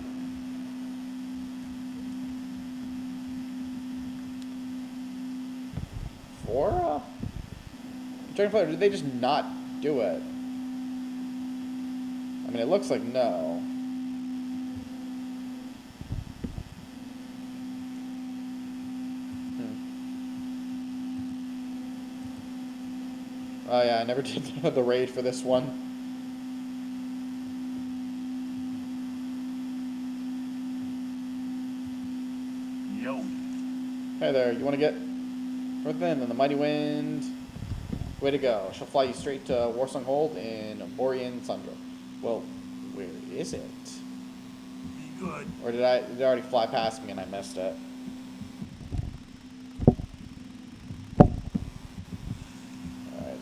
Dragonflight, or did they just not do it? I mean, it looks like no. Oh yeah, I never did the raid for this one. Yo. Hey there, you want to get Northrend and the Mighty Wind? Way to go. She'll fly you straight to Warsong Hold in Borean Sundra. Well, where is it? Be good. Or did it already fly past me and I missed it? Alright.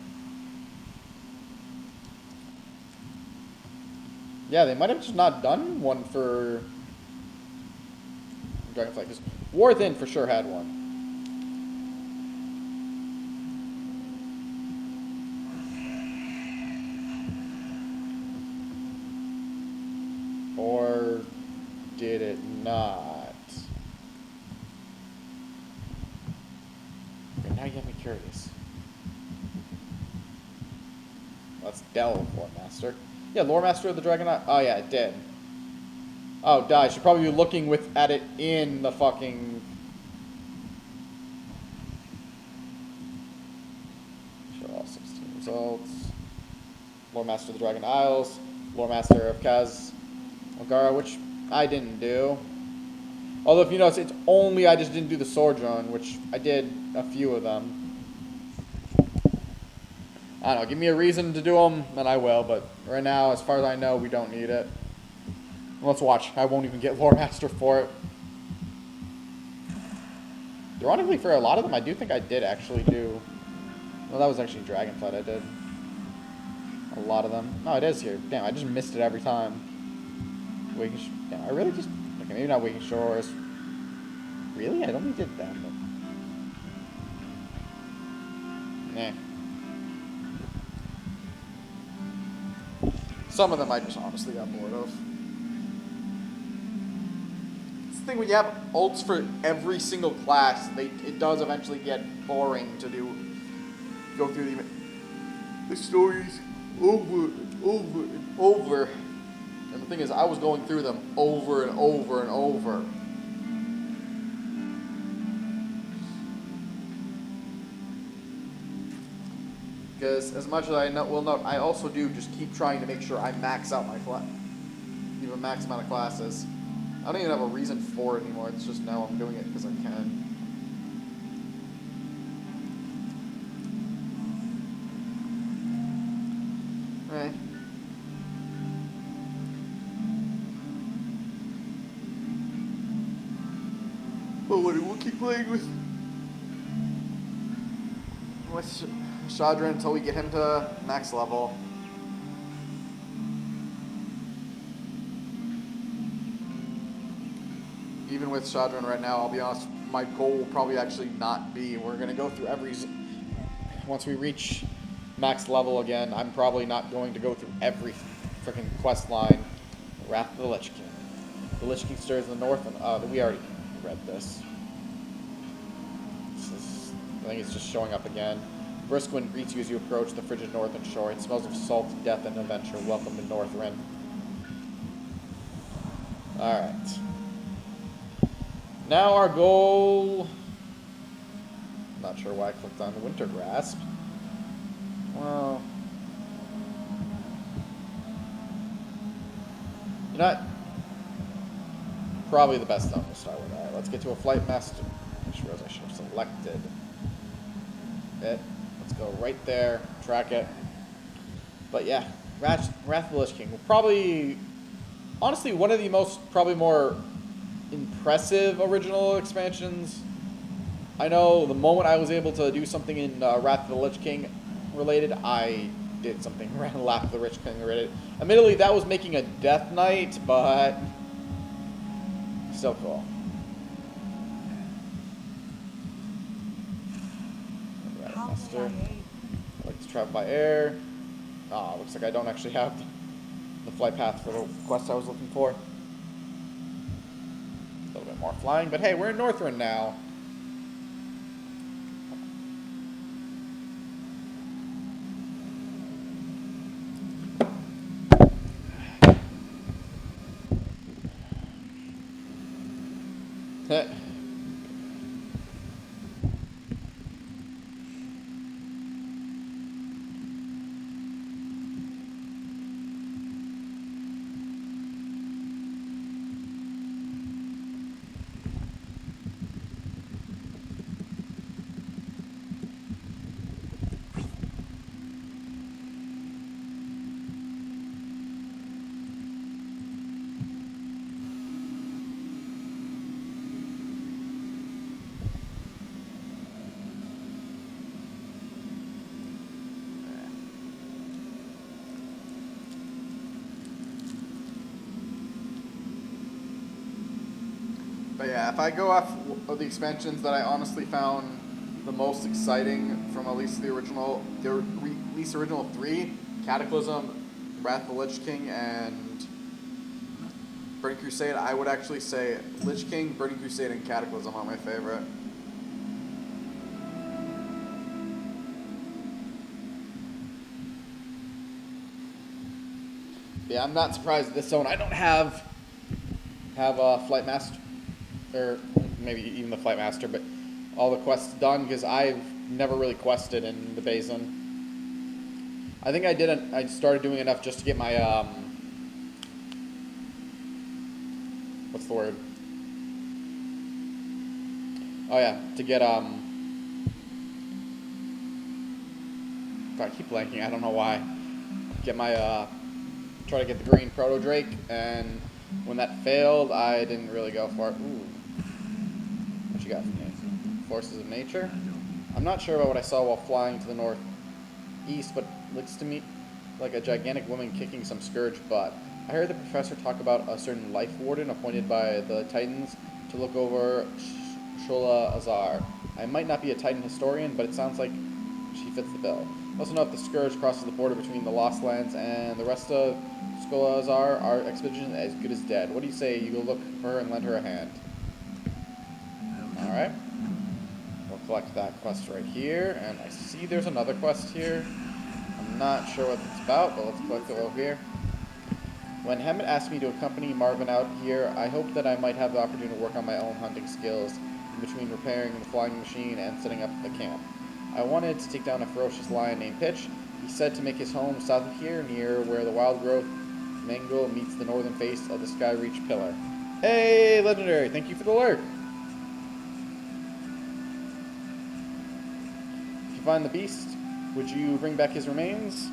Yeah, they might have just not done one for Dragonflight, because War Within for sure had one. Or did it not? Okay, now you have me curious. Let's delve, Lore Master. Yeah, Lore Master of the Dragon Eye. Oh yeah, it did. Oh, duh, I should probably be looking at it in the fucking... Show all 16 results. Lore Master of the Dragon Isles. Lore Master of Kaz Ogara, which I didn't do. Although, if you notice, it's only I just didn't do the Sword Drone, which I did a few of them. I don't know, give me a reason to do them, and I will, but right now, as far as I know, we don't need it. Let's watch. I won't even get Lore Master for it. Ironically, for a lot of them, I do think I did actually do Well, that was actually Dragonflight I did. A lot of them. No, it is here. Damn, I just missed it every time. Damn, I really just... Okay, maybe not Waking Shores. Really? I only did that, but... Nah. Some of them I just honestly got bored of. It's the thing, when you have ults for every single class, it does eventually get boring to go through the stories over and over and over. And the thing is, I was going through them over and over and over. Because as much as I will note, I also do just keep trying to make sure I max out my class, even max amount of classes. I don't even have a reason for it anymore. It's just now I'm doing it because I can. Right. But we'll keep playing with Shadren until we get him to max level. Even with Shadren right now, I'll be honest, my goal will probably actually not be. We're going to go through once we reach max level again, I'm probably not going to go through every freaking quest line. Wrath of the Lich King. The Lich King stirs in the north, and we already read this. I think it's just showing up again. Brisk wind greets you as you approach the frigid northern shore. It smells of salt, death, and adventure. Welcome to Northrend. Alright. Now our goal... Not sure why I clicked on the Winter Grasp. Well... You know what? Probably the best time to start with that. Let's get to a Flight Master. I should have selected it. Let's go right there, track it. But yeah, Wrath of the Lich King will probably, honestly, one of the probably more impressive original expansions. I know the moment I was able to do something in Wrath of the Lich King related, I did something around Wrath of the Lich King related. Admittedly, that was making a Death Knight, but still cool. I like to travel by air. Looks like I don't actually have the flight path for the quest I was looking for. A little bit more flying, but hey, we're in Northrend now. But yeah, if I go off of the expansions that I honestly found the most exciting from at least the original three, Cataclysm, Wrath of the Lich King, and Burning Crusade, I would actually say Lich King, Burning Crusade, and Cataclysm are my favorite. Yeah, I'm not surprised at this zone. I don't have a Flight Master, or maybe even the Flight Master, but all the quests done because I've never really quested in the basin. I think I started doing enough just to get my what's the word? Oh yeah, to get God, I keep blanking. I don't know why. Get my try to get the green Proto Drake, and when that failed, I didn't really go for it. Ooh. What you got for me? Forces of Nature? I'm not sure about what I saw while flying to the northeast, but it looks to me like a gigantic woman kicking some scourge butt. I heard the professor talk about a certain life warden appointed by the Titans to look over Shola Azar. I might not be a Titan historian, but it sounds like she fits the bill. I also know if the scourge crosses the border between the Lost Lands and the rest of Shola Azar, our expedition is as good as dead. What do you say you go look for her and lend her a hand? Alright. We'll collect that quest right here, and I see there's another quest here. I'm not sure what it's about, but let's collect it over here. When Hammett asked me to accompany Marvin out here, I hoped that I might have the opportunity to work on my own hunting skills in between repairing the flying machine and setting up the camp. I wanted to take down a ferocious lion named Pitch. He said to make his home south of here, near where the wild growth mango meets the northern face of the Skyreach Pillar. Hey, Legendary, thank you for the alert. If you find the beast, would you bring back his remains?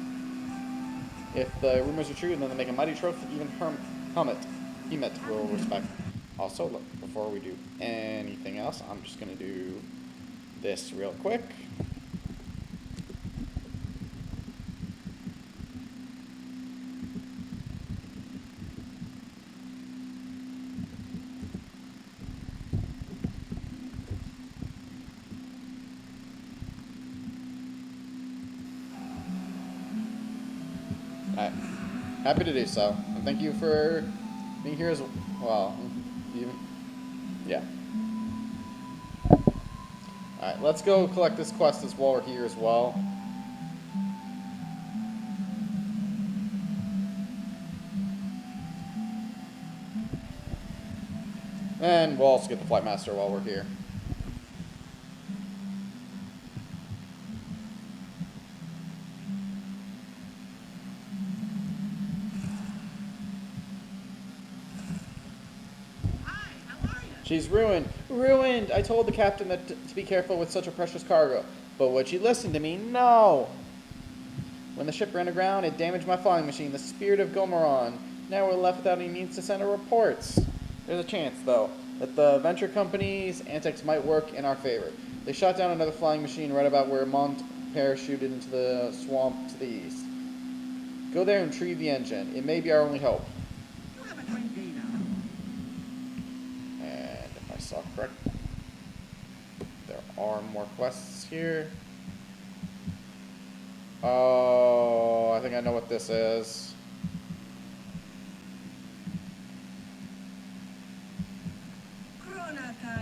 If the rumors are true, then they make a mighty trophy even Hemet will respect. Also, look, before we do anything else, I'm just going to do this real quick. Alright, happy to do so, and thank you for being here as well. Yeah. Alright, let's go collect this quest as while we're here as well. And we'll also get the Flight Master while we're here. She's ruined. Ruined! I told the captain that to be careful with such a precious cargo. But would she listen to me? No! When the ship ran aground, it damaged my flying machine, the Spirit of Gomeron. Now we're left without any means to send her reports. There's a chance, though, that the venture company's antics might work in our favor. They shot down another flying machine right about where Mont parachuted into the swamp to the east. Go there and retrieve the engine. It may be our only hope. Correct. There are more quests here. Oh, I think I know what this is.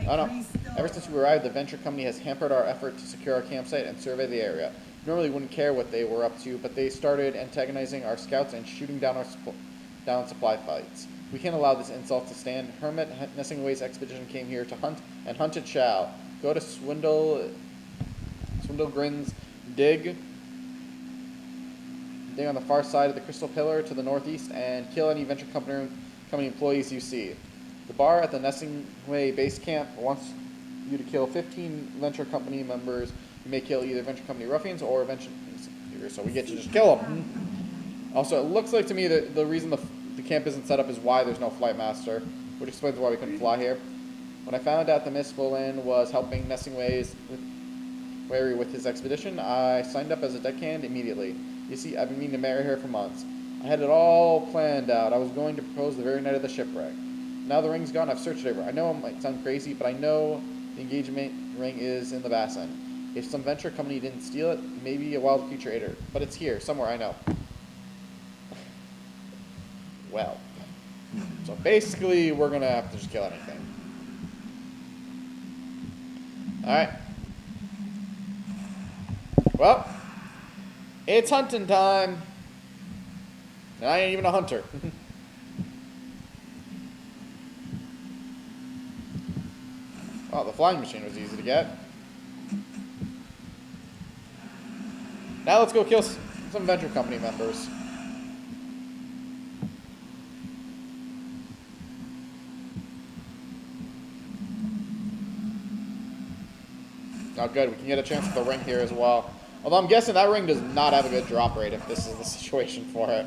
Oh no. Ever since we arrived, the venture company has hampered our effort to secure our campsite and survey the area. We normally wouldn't care what they were up to, but they started antagonizing our scouts and shooting down our supply fights. We can't allow this insult to stand. Hermit Nessingway's expedition came here to hunt, and hunt it shall. Go to Swindlegrin's dig on the far side of the Crystal Pillar to the northeast, and kill any venture company employees you see. The bar at the Nessingway base camp wants you to kill 15 venture company members. You may kill either venture company ruffians or venture, so we get to just kill them. Also, it looks like to me that the reason the camp isn't set up is why there's no Flight Master, which explains why we couldn't fly here. When I found out the Mystical Land was helping Nessingway with his expedition, I signed up as a deckhand immediately. You see, I've been meaning to marry her for months. I had it all planned out. I was going to propose the very night of the shipwreck. Now the ring's gone, I've searched it over. I know it might sound crazy, but I know the engagement ring is in the basin. If some venture company didn't steal it, maybe a wild creature ate her. But it's here, somewhere, I know. Well, so basically we're gonna have to just kill anything. Alright. Well, it's hunting time. And I ain't even a hunter. Oh, the flying machine was easy to get. Now let's go kill some venture company members. Oh, good. We can get a chance at the ring here as well. Although I'm guessing that ring does not have a good drop rate if this is the situation for it.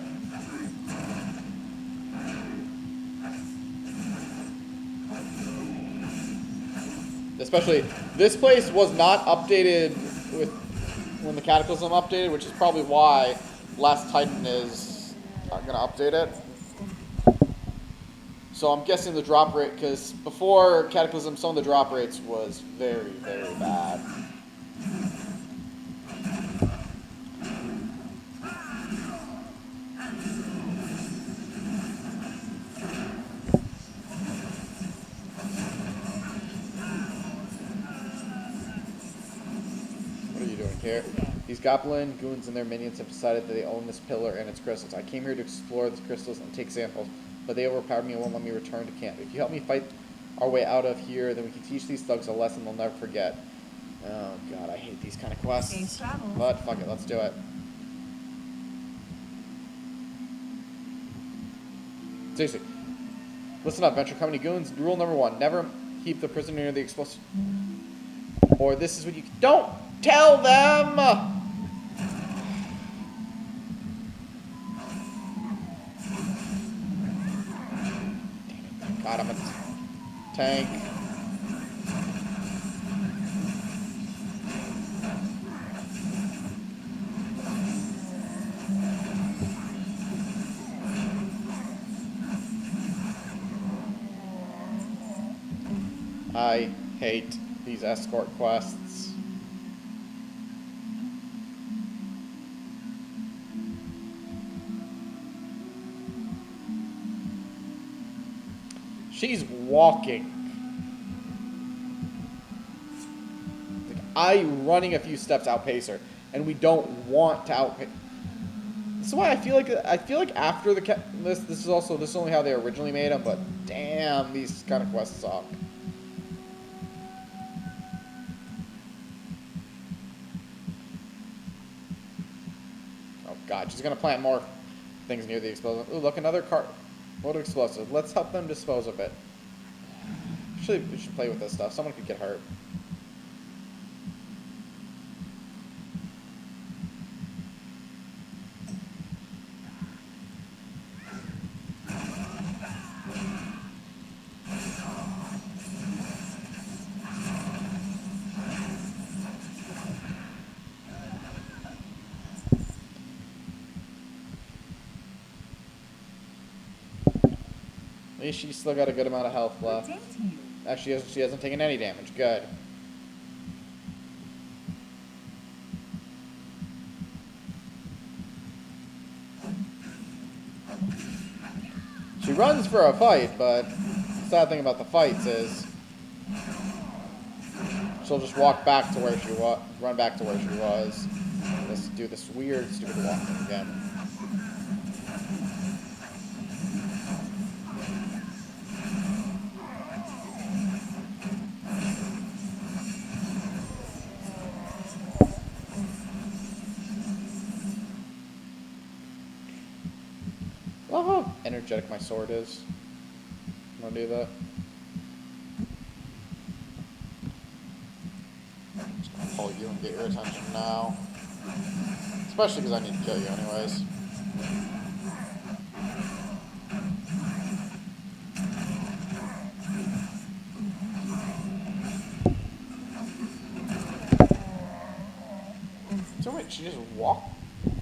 Especially, this place was not updated with when the Cataclysm updated, which is probably why Last Titan is going to update it. So I'm guessing the drop rate, because before Cataclysm, some of the drop rates was very, very bad. What are you doing here? These goblin goons and their minions have decided that they own this pillar and its crystals. I came here to explore the crystals and take samples, but they overpowered me and won't let me return to camp. If you help me fight our way out of here, then we can teach these thugs a lesson they'll never forget. Oh god, I hate these kind of quests. But fuck it, let's do it. Seriously. Listen up, Venture Company goons. Rule number 1, never keep the prisoner near the explosive. Or this is what you... Don't tell them! God, I'm a tank. I hate these escort quests. She's walking. Like, I running a few steps outpace her, and we don't want to outpace. This is why I feel like after the this is only how they originally made them, but damn, these kind of quests suck. Oh god, she's gonna plant more things near the explosive. Ooh, look, another cart. Load of explosive. Let's help them dispose of it. Actually, we should play with this stuff. Someone could get hurt. At least she's still got a good amount of health left. Actually, she hasn't taken any damage. Good. She runs for a fight, but the sad thing about the fights is she'll just walk back to where she was, run back to where she was. Let's do this weird, stupid walking again. Oh, how energetic my sword is. Wanna do that? I'm just gonna pull you and get your attention now. Especially because I need to kill you anyways. So wait, she just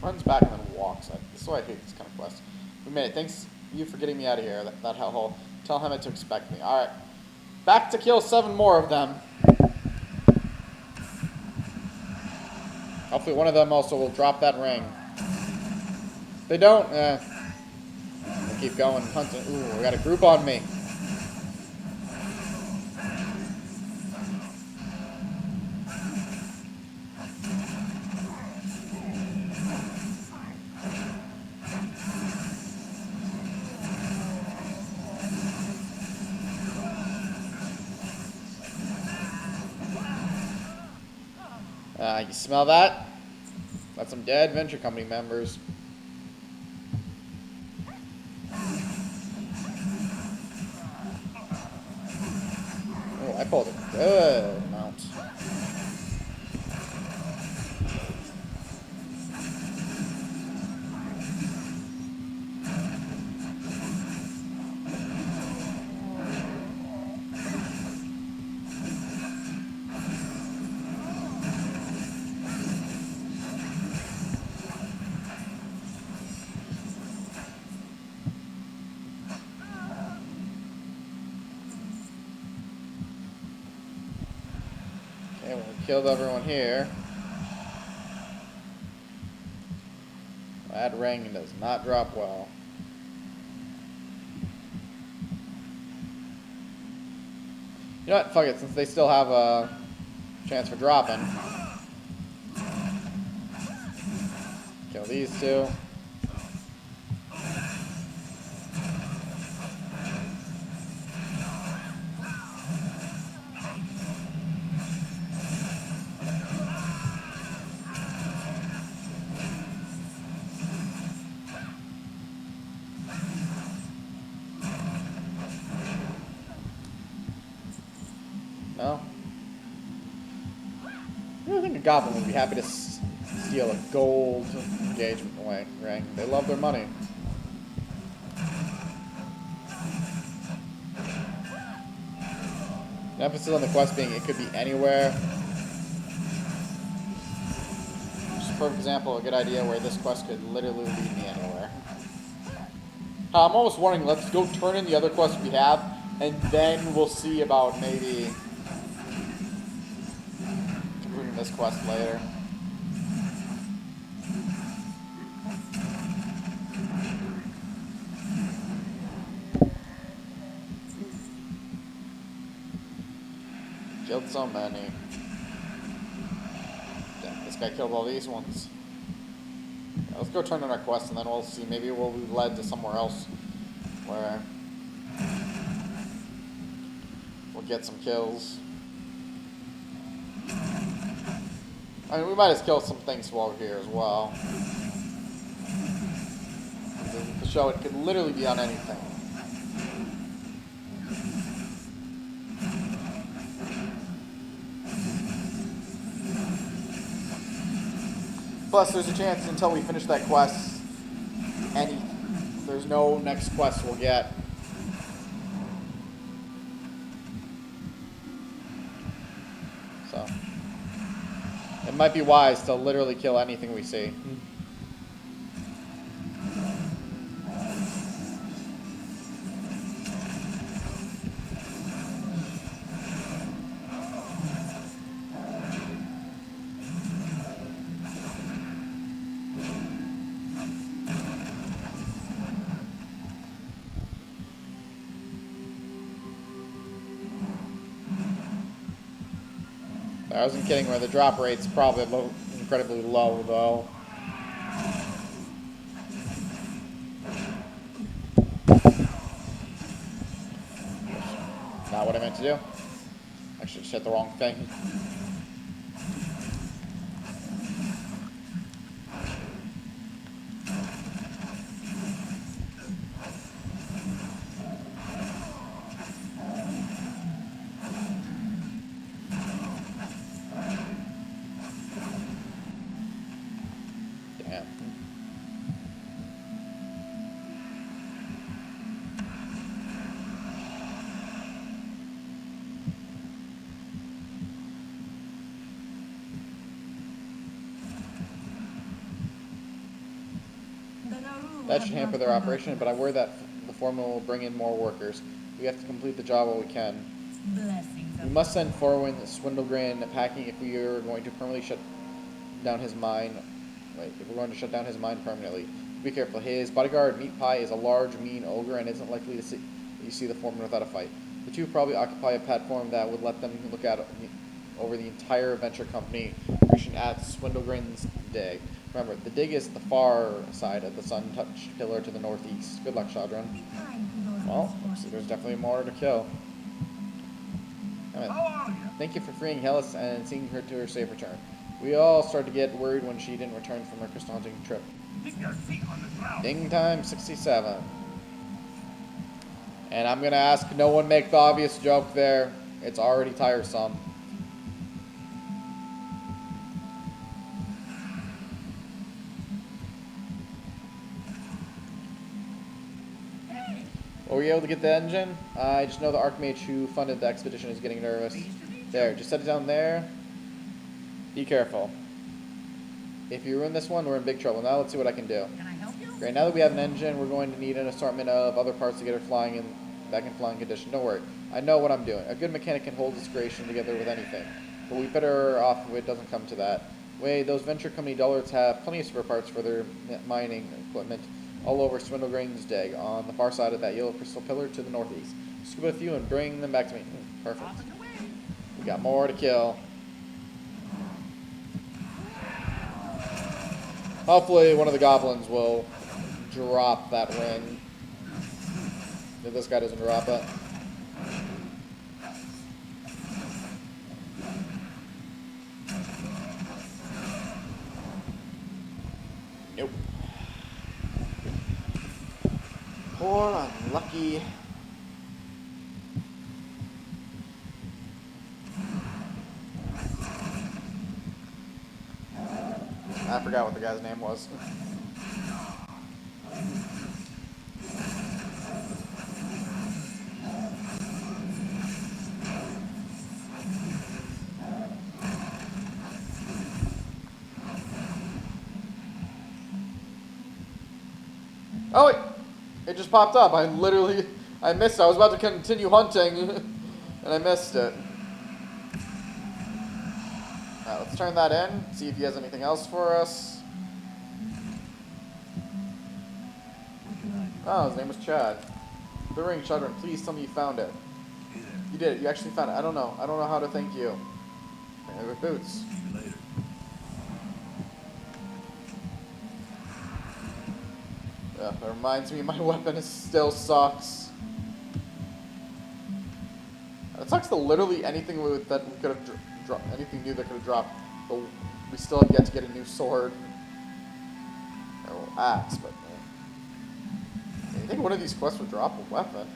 runs back and then walks. This is why I hate this kind of quest. We made it. Thanks you for getting me out of here. That hellhole. Tell him to expect me. Alright. Back to kill 7 more of them. Hopefully one of them also will drop that ring. If they don't, we'll keep going hunting. Ooh, we got a group on me. You smell that? That's some dead Venture Company members. Oh, I pulled a good mount. Killed everyone here. That ring does not drop well. You know what? Fuck it. Since they still have a chance for dropping. Kill these two. No? I really think a goblin would be happy to steal a gold engagement ring. They love their money. The emphasis on the quest being it could be anywhere. Just a perfect example, a good idea where this quest could literally lead me anywhere. I'm almost wondering, let's go turn in the other quests we have, and then we'll see about maybe completing this quest later. Killed so many. Damn, this guy killed all these ones. Yeah, let's go turn in our quest and then we'll see. Maybe we'll be led to somewhere else where we'll get some kills. I mean, we might have killed some things while we're here as well. The show, it could literally be on anything. Plus, there's a chance until we finish that quest, there's no next quest we'll get. So, it might be wise to literally kill anything we see. I wasn't kidding where the drop rate's probably incredibly low, though. Not what I meant to do. I should have said the wrong thing. That should hamper their operation, but I worry that the foreman will bring in more workers. We have to complete the job while we can. We must send Forwin Swindlegran packing if we are going to permanently shut down his mine. If we're going to shut down his mine permanently. Be careful. His bodyguard, Meat Pie, is a large, mean ogre and isn't likely to see the foreman without a fight. The two probably occupy a platform that would let them look out over the entire venture company, reaching at Swindlegran's dig. Remember, the dig is the far side of the sun-touched pillar to the northeast. Good luck, Shadren. Well, looks like there's definitely more to kill. Thank you for freeing Hellas and seeing her to her safe return. We all started to get worried when she didn't return from her crystal hunting trip. Ding time 67. And I'm gonna ask no one make the obvious joke there. It's already tiresome. Were we able to get the engine? I just know the Archmage who funded the expedition is getting nervous. There, just set it down there. Be careful. If you ruin this one, we're in big trouble. Now let's see what I can do. Can I help you? Great, now that we have an engine, we're going to need an assortment of other parts to get her back in flying condition. Don't worry, I know what I'm doing. A good mechanic can hold this creation together with anything. But we better off if it doesn't come to that. Wait, those venture company dullards have plenty of spare parts for their mining equipment all over Swindlegrain's Dag on the far side of that yellow crystal pillar to the northeast. Scoop a few and bring them back to me. Perfect. We got more to kill. Hopefully one of the goblins will drop that ring. If this guy doesn't drop it. Nope. Poor unlucky. I forgot what the guy's name was. Oh wait! It just popped up. I missed it. I was about to continue hunting, and I missed it. Alright, let's turn that in, see if he has anything else for us. Oh, his name was Chad. The ring, Shadren, please tell me you found it. Hey there. You did it. You actually found it. I don't know. I don't know how to thank you. With boots. See you later. Yeah, that reminds me my weapon still sucks. It sucks that literally anything that we could have dropped, anything new that could have dropped, but we still have yet to get a new sword. Or axe, but I think one of these quests would drop a weapon.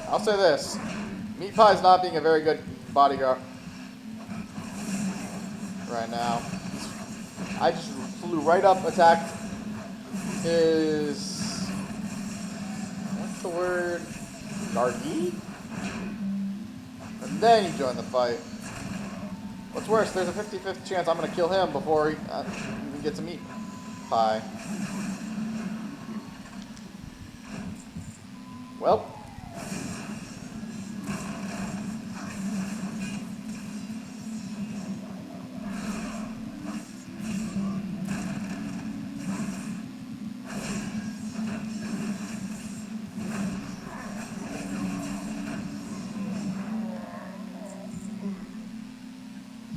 I'll say this. Meat Pie's not being a very good bodyguard right now. I just flew right up, attacked his... what's the word? Gargi? And then he joined the fight. What's worse, there's a 50-50 chance I'm going to kill him before he even gets a Meat Pie. Well...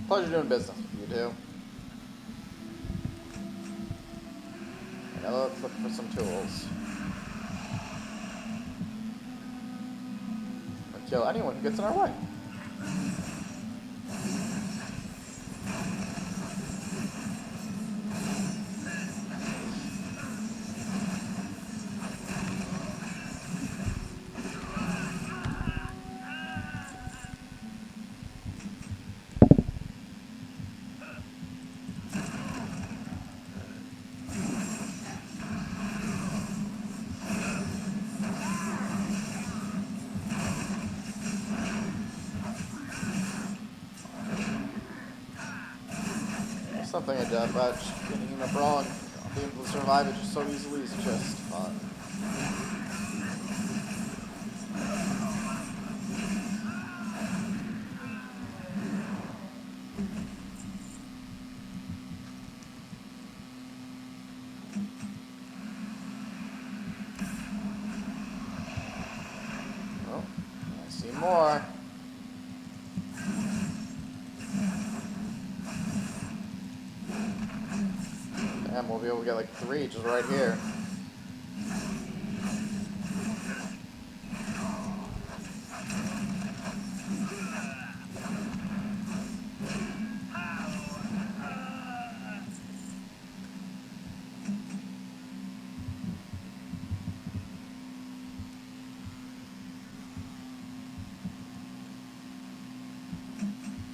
pleasure doing business with you two. Now let's look for some tools. And kill anyone who gets in our way. Something about getting in a brawl and being able to survive it just so easily is just fun. Oh, I see more. And we'll be able to get like 3 just right here.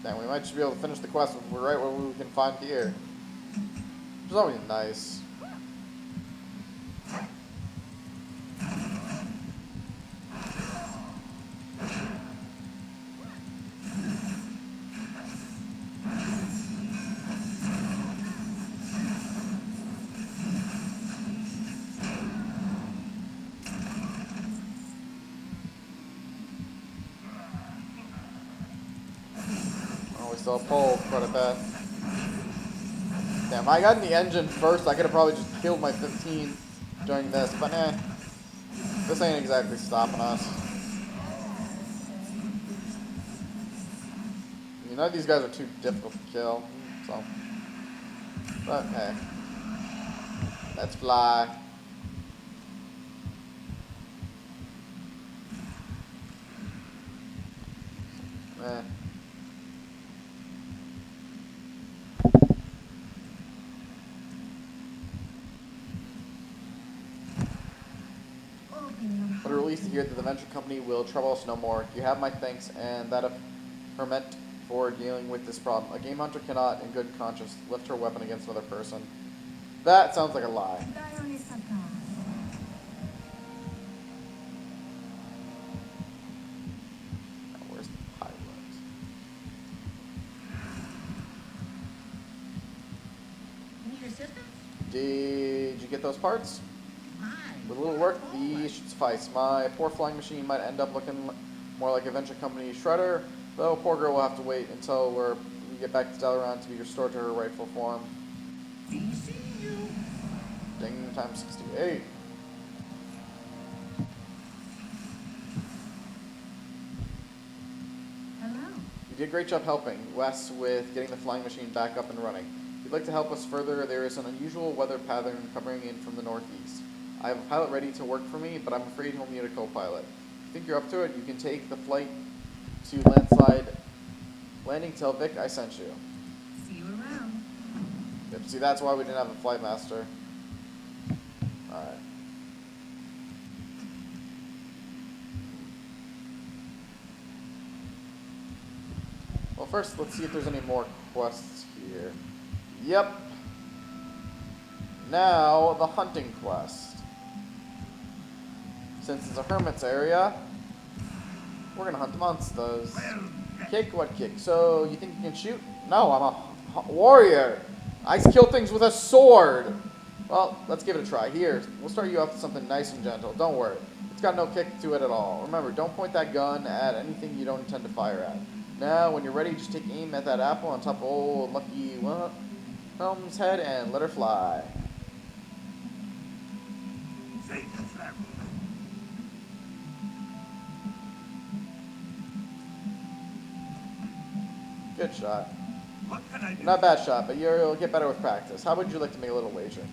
Then we might just be able to finish the quest right where we can find here. Which is always nice. still pulled quite a bit. Damn, if I got in the engine first, I could have probably just killed my 15 during this, but this ain't exactly stopping us. I mean, none of these guys are too difficult to kill, so. But hey, let's fly. Eh. But we're released to hear that the venture company will trouble us no more. You have my thanks and that of Hermit for dealing with this problem. A game hunter cannot, in good conscience, lift her weapon against another person. That sounds like a lie. Now, where's the pilot? Need assistance? Did you get those parts? With a little work, these should suffice. My poor flying machine might end up looking more like a venture company shredder, though poor girl will have to wait until we get back to Dalaran to be restored to her rightful form. DCU. Ding times 68. Hello. You did a great job helping Wes with getting the flying machine back up and running. If you'd like to help us further, there is an unusual weather pattern coming in from the northeast. I have a pilot ready to work for me, but I'm afraid he'll need a co-pilot. If you think you're up to it, you can take the flight to Landslide Landing. Tell Vic I sent you. See you around. Yep, see, that's why we didn't have a flight master. Alright. Well, first, let's see if there's any more quests here. Yep. Now, the hunting quest. Since it's a hermit's area, we're gonna hunt the monsters. Kick? What kick? So, you think you can shoot? No, I'm a warrior. I kill things with a sword. Well, let's give it a try. Here, we'll start you off with something nice and gentle. Don't worry. It's got no kick to it at all. Remember, don't point that gun at anything you don't intend to fire at. Now, when you're ready, just take aim at that apple on top of old Lucky Helm's head and let her fly. Good shot. What can I do? Not a bad shot, but you'll get better with practice. How would you like to make a little wager?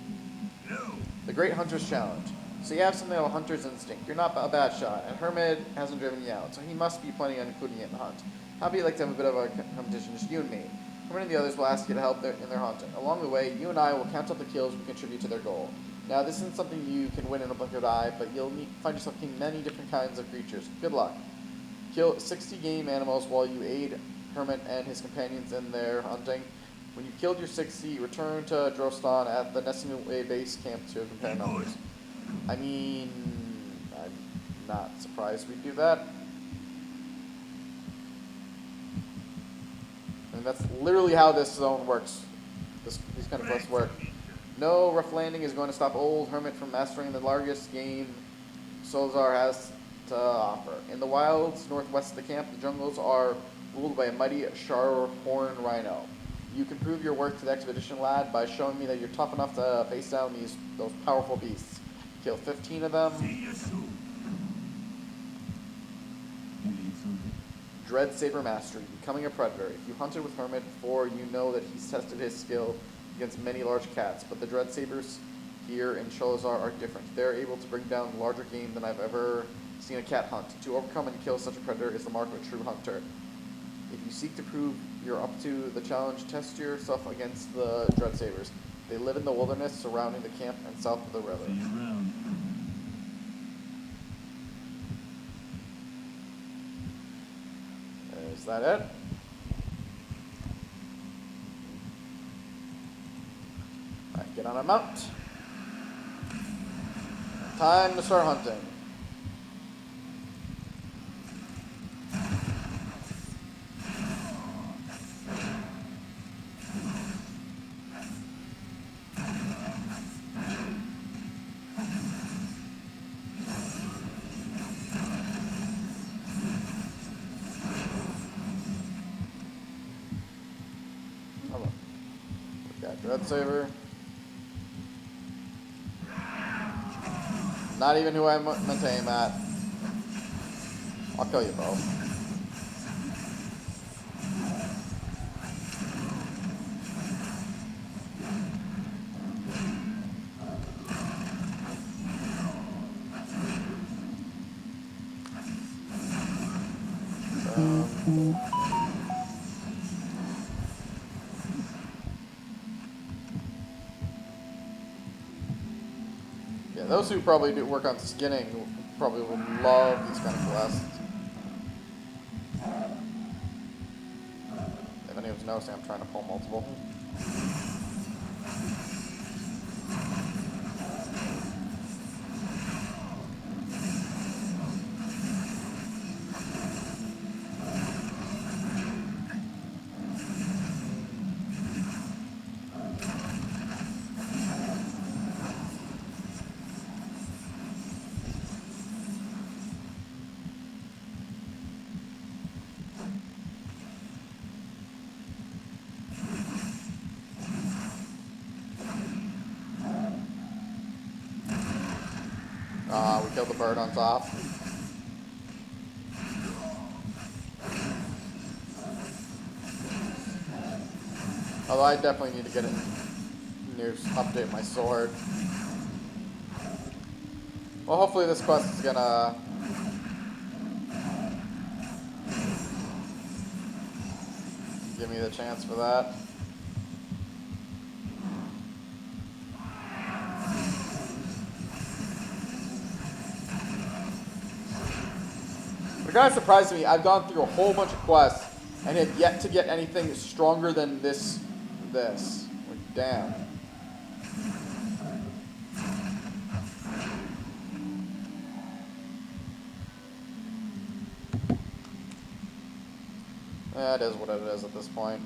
No. The Great Hunter's Challenge. So you have something of a hunter's instinct. You're not a bad shot, and Hermit hasn't driven you out, so he must be planning on including it in the hunt. How would you like to have a bit of a competition, just you and me? Hermit and the others will ask you to help in their hunting. Along the way, you and I will count up the kills we contribute to their goal. Now, this isn't something you can win in a blink of an eye, but you'll find yourself killing many different kinds of creatures. Good luck. Kill 60 game animals while you aid Hermit and his companions in their hunting. When you've killed your 60, return to Drostan at the Nesting Away base camp to compare numbers. I mean, I'm not surprised we'd do that. I mean, that's literally how this zone works. These kind of quests work. No rough landing is going to stop old Hermit from mastering the largest game Solzar has to offer. In the wilds northwest of the camp, the jungles are ruled by a mighty Sharhorn rhino. You can prove your worth to the expedition lad by showing me that you're tough enough to face down those powerful beasts. Kill 15 of them. See you soon. Dread Saber Mastery, becoming a predator. If you hunted with Hermit before, you know that he's tested his skill against many large cats, but the Dread Sabers here in Sholazar are different. They're able to bring down larger game than I've ever seen a cat hunt. To overcome and kill such a predator is the mark of a true hunter. If you seek to prove you're up to the challenge, test yourself against the Dread Sabers. They live in the wilderness surrounding the camp and south of the river. See you around. Is that it? Alright, get on a mount. Time to start hunting. Dread Saber. Not even who I meant to aim at. I'll kill you both. Yeah, those who probably do work on skinning probably would love these kind of quests. If anyone's noticing, I'm trying to pull multiple. We killed the bird on top. Although I definitely need to get a new update my sword. Well, hopefully this quest is gonna give me the chance for that. It kind of surprised me. I've gone through a whole bunch of quests and have yet to get anything stronger than this. Like, damn. Yeah, it is what it is at this point.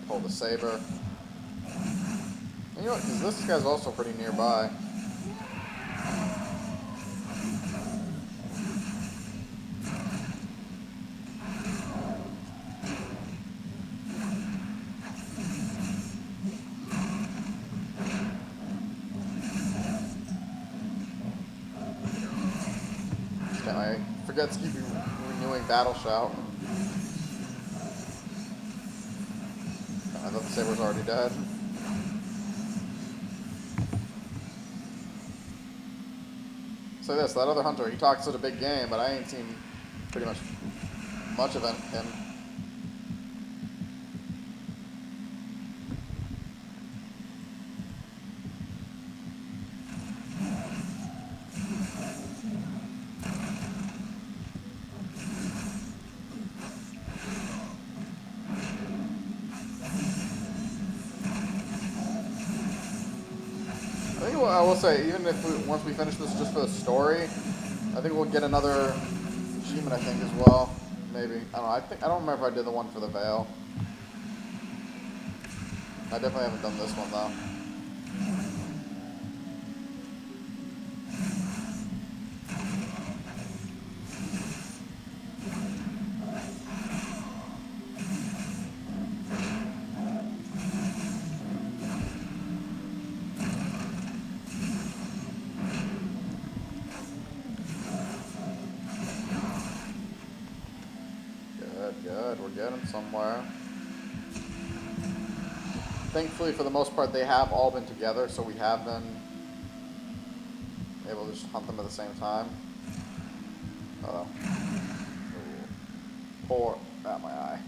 Pull the saber. And you know what? Because this guy's also pretty nearby. I forget to keep renewing Battle Shout. I thought the saber's already dead. Say this, that other hunter, he talks such a big game, but I ain't seen pretty much of him. I will say, even if once we finish this just for the story, I think we'll get another achievement, I think, as well. Maybe. I don't know. I don't remember if I did the one for the Veil. I definitely haven't done this one, though. Good, we're getting somewhere. Thankfully, for the most part, they have all been together, so we have been able to just hunt them at the same time. Uh-oh. Ooh. Poor. Ah, my eye.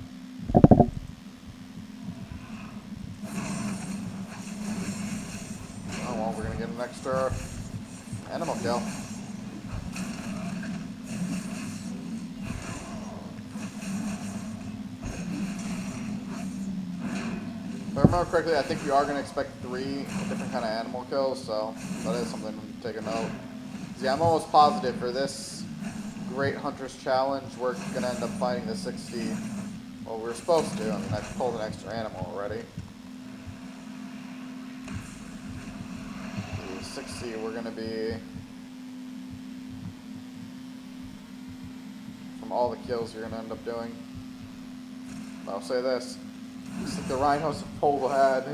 Oh well, we're gonna get an extra animal kill. If I remember correctly, I think we are going to expect 3 different kind of animal kills, so that is something to take a note. Yeah, I'm almost positive for this Great Hunters Challenge, we're going to end up fighting the 60. Well, we're supposed to. I mean, I pulled an extra animal already. The 60, we're going to be... From all the kills you're going to end up doing. I'll say this. Looks like the rhinos have pulled ahead.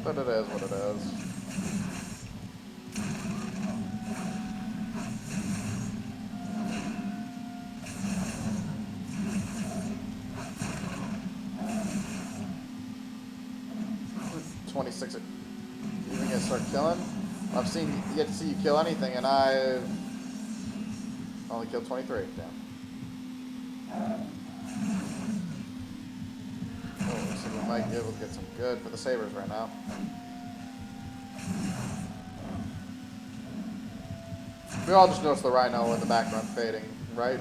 But it is what it is. $26. You even gonna start killing? I've seen yet to see you kill anything, and I've only killed 23. Damn. Oh, looks like we might be able to get some good for the sabers right now. We all just noticed the rhino in the background fading, right?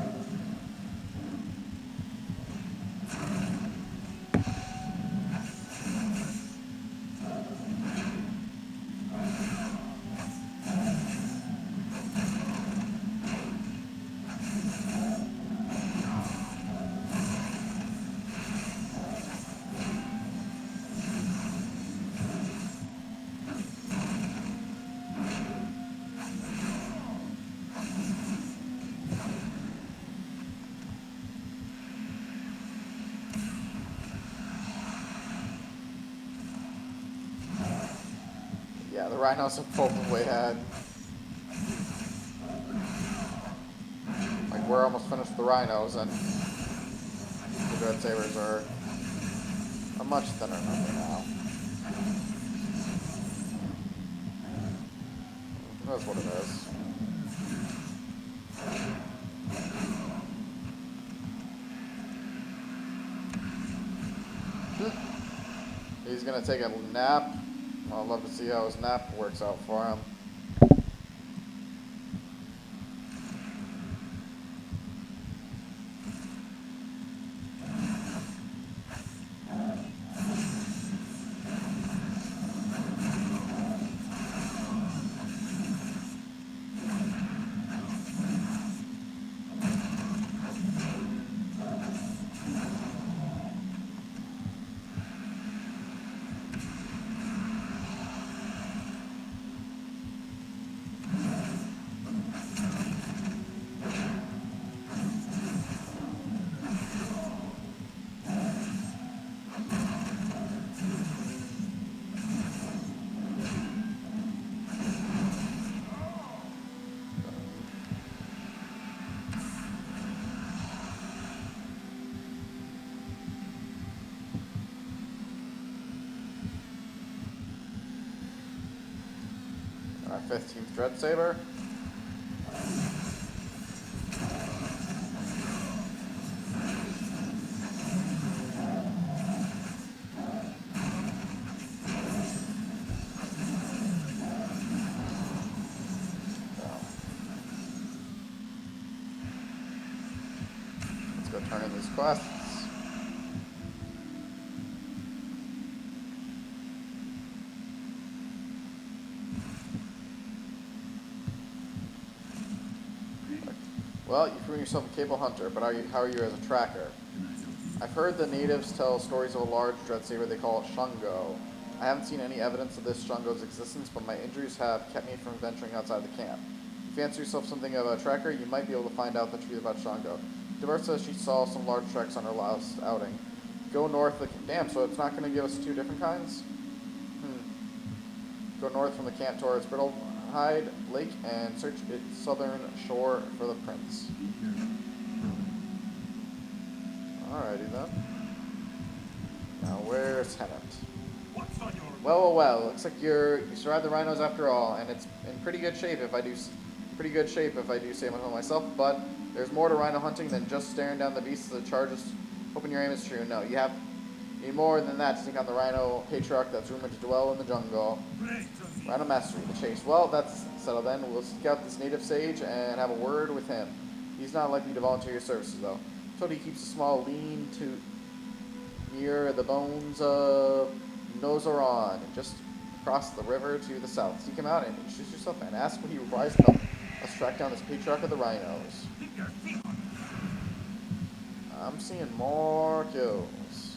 Yeah, the rhinos have pulled them way ahead. Like, we're almost finished with the rhinos, and the dread sabers are a much thinner number now. That's what it is. He's gonna take a nap. I'd love to see how his nap works out for him. Our 15th Dread Saber. Let's go turn in these quests. Well, you've proven yourself a capable hunter, but how are you as a tracker? I've heard the natives tell stories of a large dread saber they call it Shungo. I haven't seen any evidence of this Shungo's existence, but my injuries have kept me from venturing outside the camp. If you fancy yourself something of a tracker, you might be able to find out the truth about Shungo. Devar says she saw some large tracks on her last outing. Go north. Damn, so it's not going to give us 2 different kinds? Go north from the camp towards Brittlehide Lake and search its southern shore for the prince. Alrighty then. Now where's Tenant? What's on your Well. Looks like you survived the rhinos after all, and it's in pretty good shape if I do say myself. But there's more to rhino hunting than just staring down the beasts that charge us, hoping your aim is true. No, you need more than that to take on the rhino patriarch that's rumored to dwell in the jungle. great of me? Rhino mastery, the chase. Well, that's settled then. We'll seek out this native sage and have a word with him. He's not likely to volunteer your services, though. Told he keeps a small lean-to near the bones of Nozoron, just across the river to the south. Seek him out and introduce yourself and ask what he requires to help us track down this patriarch of the rhinos. Keep your feet on. I'm seeing more kills.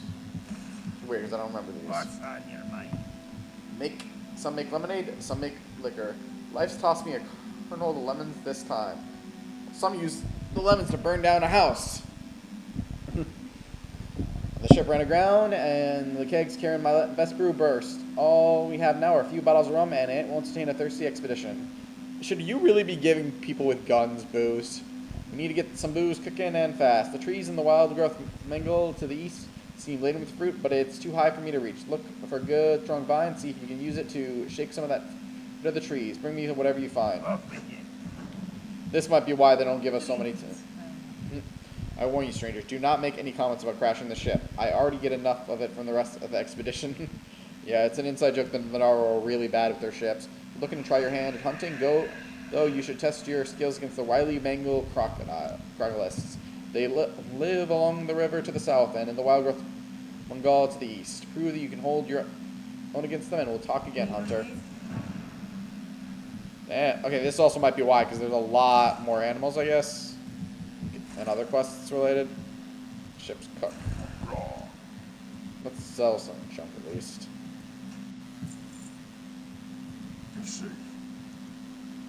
Weird, because I don't remember these. What's on your mind? Some make lemonade, some make liquor. Life's tossed me a kernel of lemons this time. Some use the lemons to burn down a house. The ship ran aground, and the kegs carrying my best brew burst. All we have now are a few bottles of rum, and it won't sustain a thirsty expedition. Should you really be giving people with guns booze? We need to get some booze cooking and fast. The trees in the wild growth mingle to the east seem laden with fruit, but it's too high for me to reach. Look for a good, strong vine, see if you can use it to shake some of that fruit of the trees. Bring me whatever you find. Up with it. This might be why they don't give us so many... I warn you, strangers, do not make any comments about crashing the ship. I already get enough of it from the rest of the expedition. Yeah, it's an inside joke that the Minaro are really bad with their ships. Looking to try your hand at hunting? Go, though you should test your skills against the wily Bengal crocodilists. They live along the river to the south and in the wild growth Mongol to the east. Prove that you can hold your own against them, and we'll talk again, Hunter. Okay, this also might be why, because there's a lot more animals, I guess, and other quests related. Ship's cooked. Let's sell some junk at least. You're safe.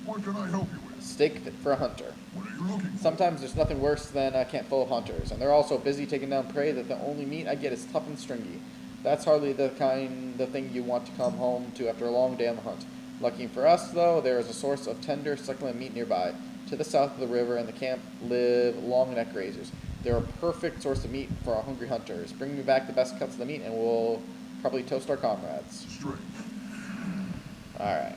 What can I help you with? Steak fit for a hunter. What are you looking for? Sometimes there's nothing worse than a camp full of hunters, and they're all so busy taking down prey that the only meat I get is tough and stringy. That's hardly the kind of thing you want to come home to after a long day on the hunt. Lucky for us, though, there is a source of tender, succulent meat nearby. To the south of the river and the camp live long-necked grazers. They're a perfect source of meat for our hungry hunters. Bring me back the best cuts of the meat, and we'll probably toast our comrades. Straight. Alright.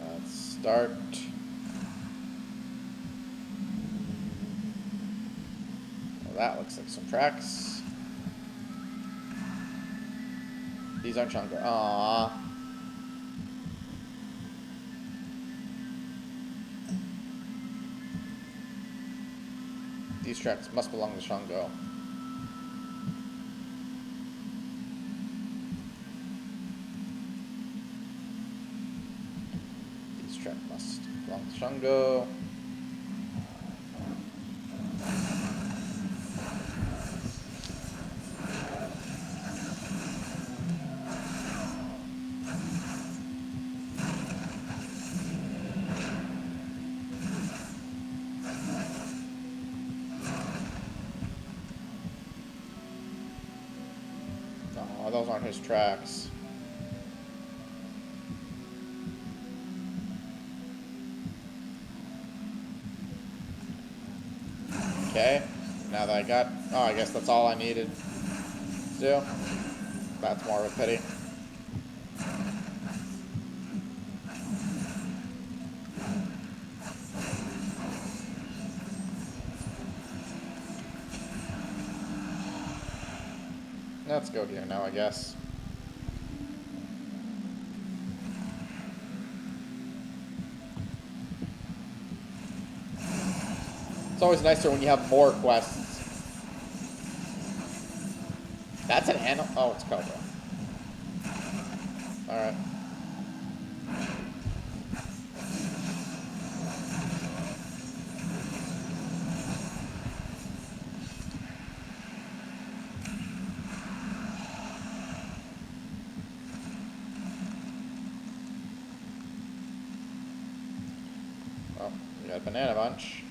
Let's start. Well, that looks like some tracks. These aren't Chunker. Aww. These tracks must belong to Shango. These tracks must belong to Shango. Those aren't his tracks. Okay, now that I got... Oh, I guess that's all I needed to do. That's more of a pity. Let's go here now, I guess. It's always nicer when you have more quests. That's an animal. Oh, it's Cobra. Alright. Oh, we got a banana bunch.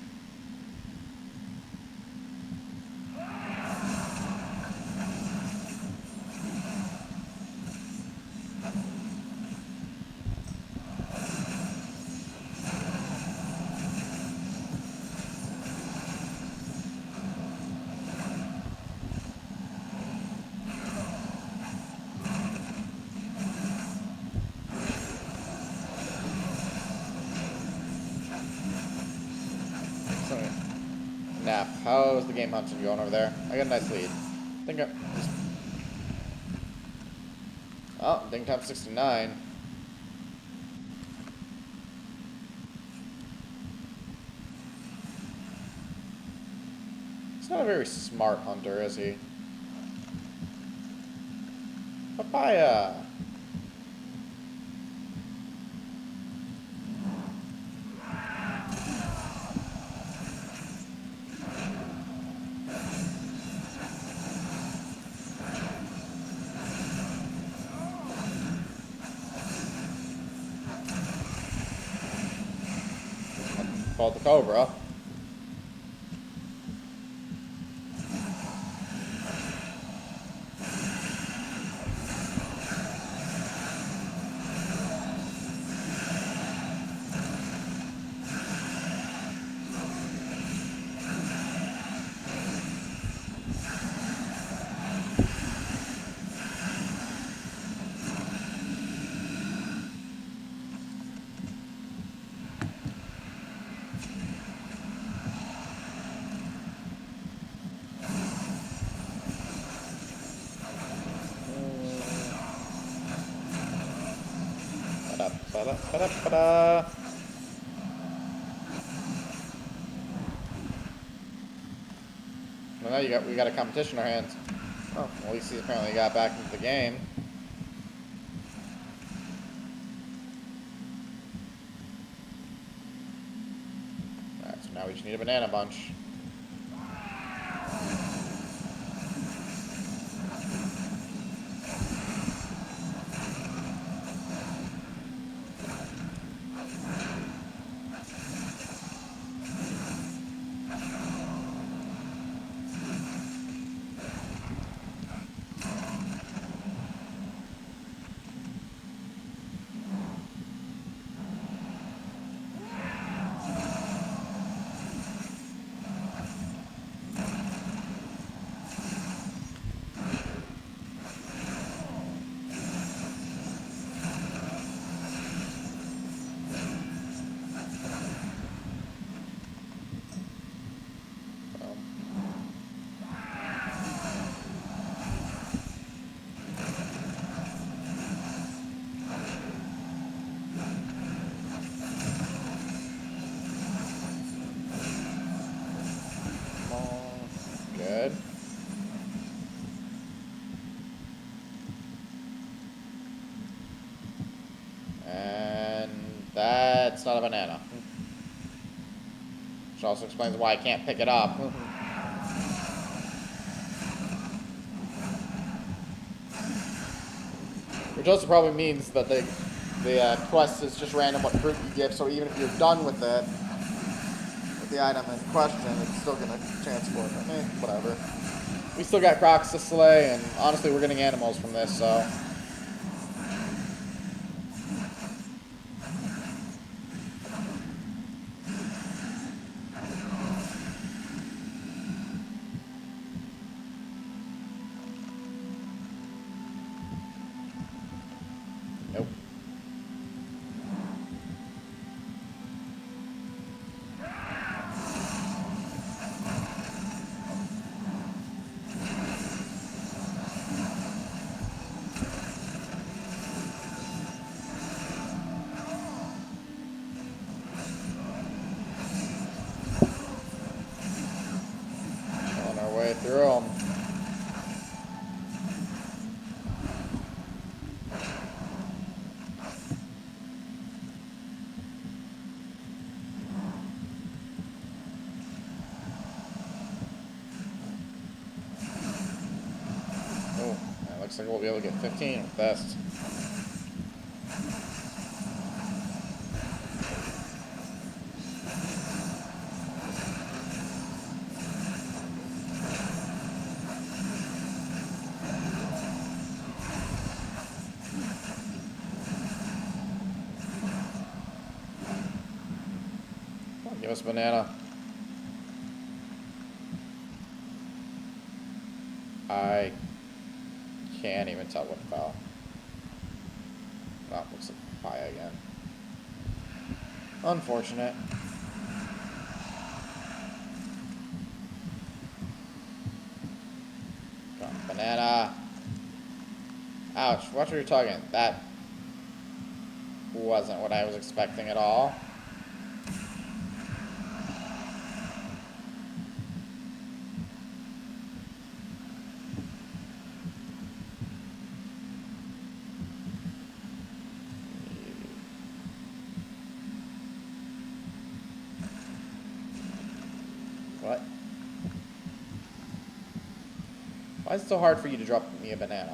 How's the game hunting going over there? I got a nice lead. I think I just... Oh, ding time 69. He's not a very smart hunter, is he? Papaya! Called the Cobra. Ba-da. Well, now we got a competition in our hands. Oh, well, at least he apparently got back into the game. Alright, so now we just need a banana bunch. Good. And that's not a banana. Which also explains why I can't pick it up. Which also probably means that the quest is just random what fruit you give, so even if you're done with it, with the item in question, it's still gonna transport it. Whatever. We still got crocs to slay, and honestly, we're getting animals from this, so. Nope. On our way through them. Oh, that looks like we'll be able to get 15 with this. Give us a banana. I can't even tell what fell. Oh, looks like papaya again. Unfortunate. banana. Ouch, watch what you're talking. That wasn't what I was expecting at all. What? Why is it so hard for you to drop me a banana?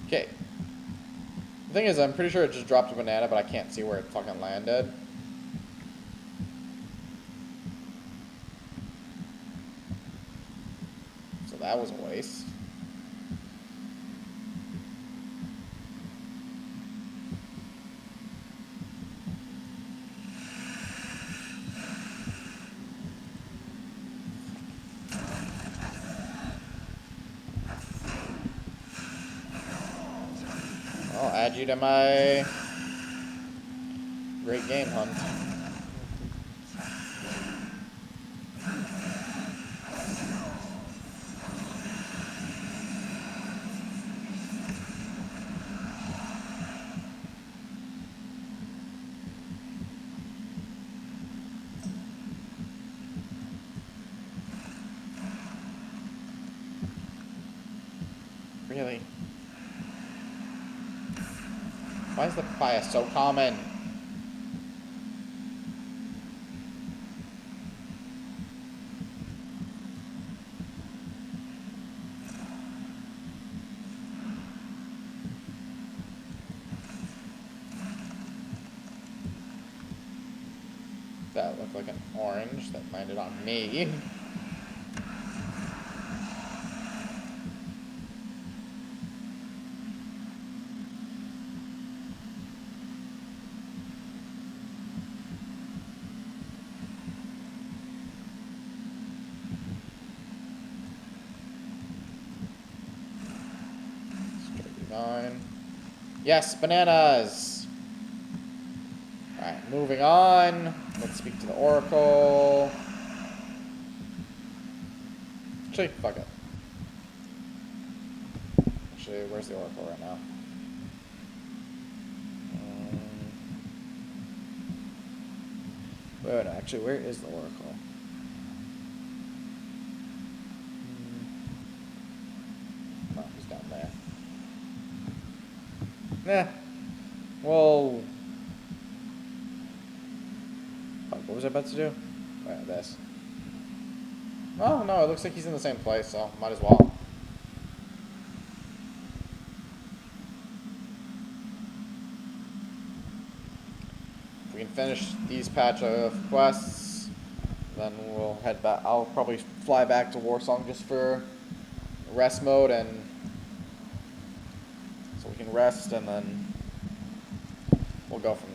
Okay. The thing is, I'm pretty sure it just dropped a banana, but I can't see where it fucking landed. So that was a waste. I'll add you to my great game hunt. Really? Why is the papaya so common? That looked like an orange that landed on me. Yes, bananas! Alright, moving on. Let's speak to the Oracle. Actually, fuck it. Actually, where's the Oracle right now? Wait, no, actually, where is the Oracle? Oh, he's down there. Nah. Well... Fuck, what was I about to do? Wait, this. Oh, no, it looks like he's in the same place, so might as well. If we can finish these patch of quests, then we'll head back. I'll probably fly back to Warsong just for rest mode, and so we can rest, and then we'll go from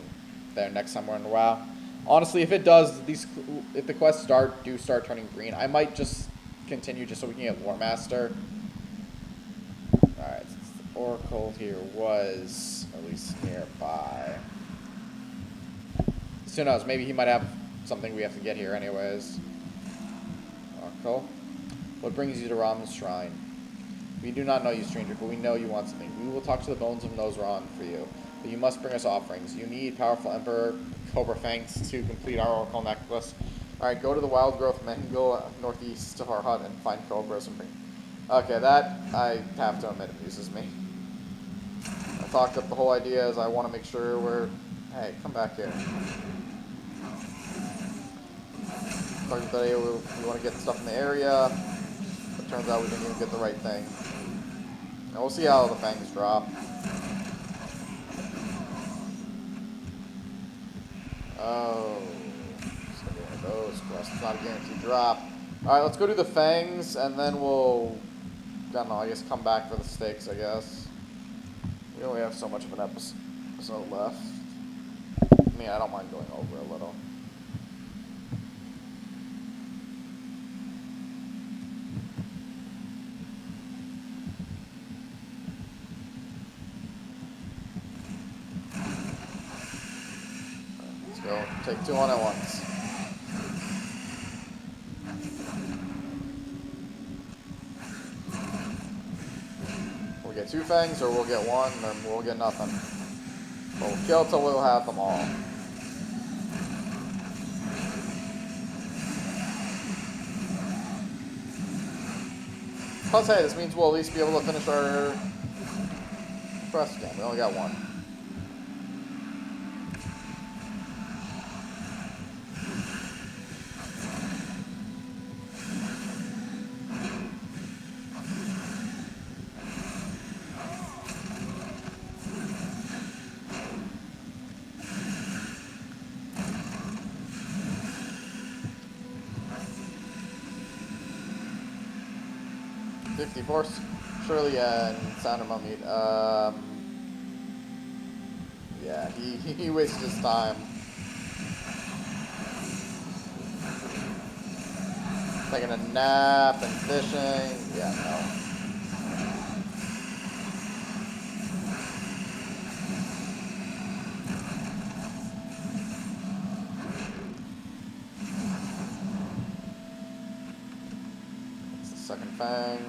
there next time we're in WoW. Honestly, if it does, if the quests do start turning green, I might just continue just so we can get War Master. Alright, since the Oracle here was at least nearby. Who knows, maybe he might have something we have to get here anyways. Oracle. What brings you to Ram's shrine? We do not know you, stranger, but we know you want something. We will talk to the bones of Nosran for you. But you must bring us offerings. You need powerful Emperor Cobra Fangs to complete our Oracle necklace. Alright, go to the Wild Growth Mango northeast of our hut and find Cobras and bring... Okay, that, I have to admit, amuses me. I talked up the whole idea as I want to make sure we're... Hey, come back here. Talked about the idea we want to get stuff in the area, but turns out we didn't even get the right thing. Now we'll see how the fangs drop. Oh, so one of those quests. It's not a guaranteed drop. Alright, let's go do the fangs, and then we'll, I don't know, I guess come back for the stakes, I guess. We only have so much of an episode left. I mean, I don't mind going over a little. Go take 2 on at once. We'll get 2 fangs, or we'll get 1, or we'll get nothing. But we'll kill till we'll have them all. Plus, hey, this means we'll at least be able to finish our quest again. We only got 1. Force, Shirley and Sounder Mummy. Yeah, he wasted his time. Taking a nap and fishing. Yeah, no. It's the second fang.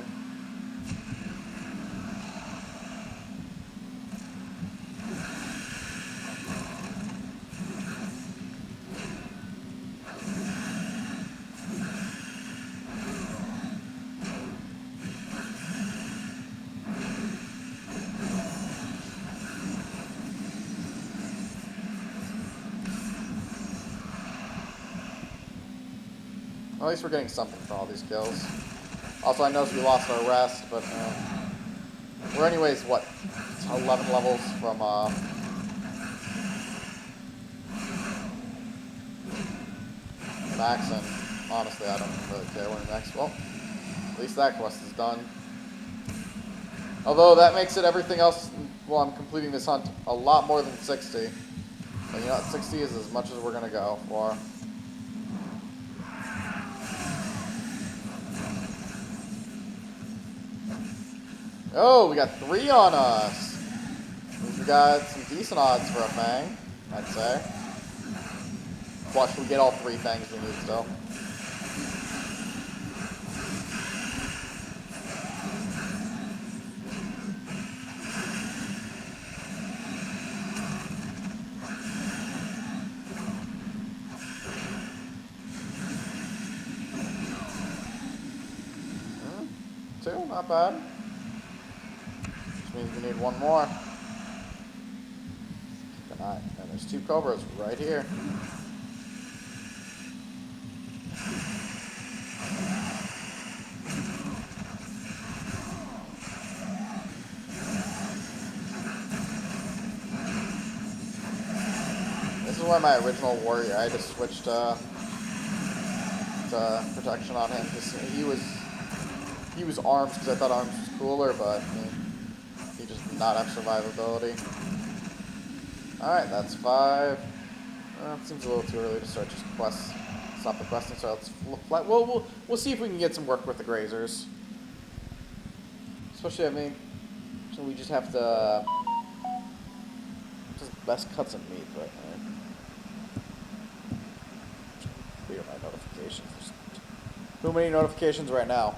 At least we're getting something from all these kills. Also, I noticed we lost our rest, but we're anyways, what, 11 levels from max, and honestly, I don't really care when next. Well, at least that quest is done. Although that makes it everything else, while I'm completing this hunt, a lot more than 60. But you know what, 60 is as much as we're gonna go for. Oh, we got 3 on us. We got some decent odds for a fang, I'd say. Watch, we get all 3 fangs we need still. Two, not bad. Means we need 1 more. Keep an eye. And there's 2 cobras right here. This is why my original warrior, I just switched to protection on him because he was arms because I thought arms was cooler, but he just did not have survivability. Alright, that's 5. It seems a little too early to start just stop the questing, so let's we'll see if we can get some work with the grazers. Especially, I mean, so we just have to just best cuts of meat, but clear my notifications. There's too many notifications right now.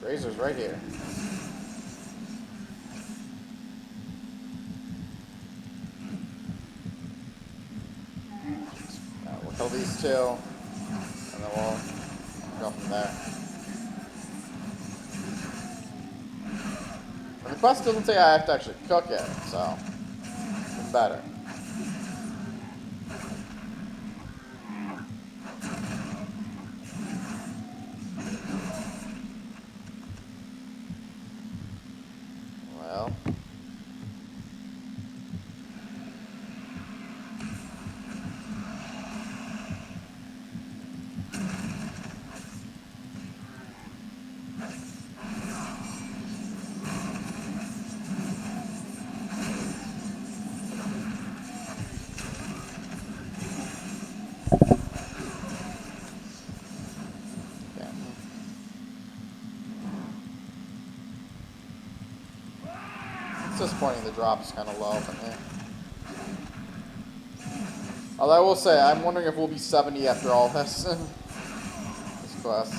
Grazers right here. We'll kill these 2, and then we'll go from there. And the quest doesn't say I have to actually cook it, so it's better. disappointing the drop is kind of low for me. Although I will say, I'm wondering if we'll be 70 after all this. This quest.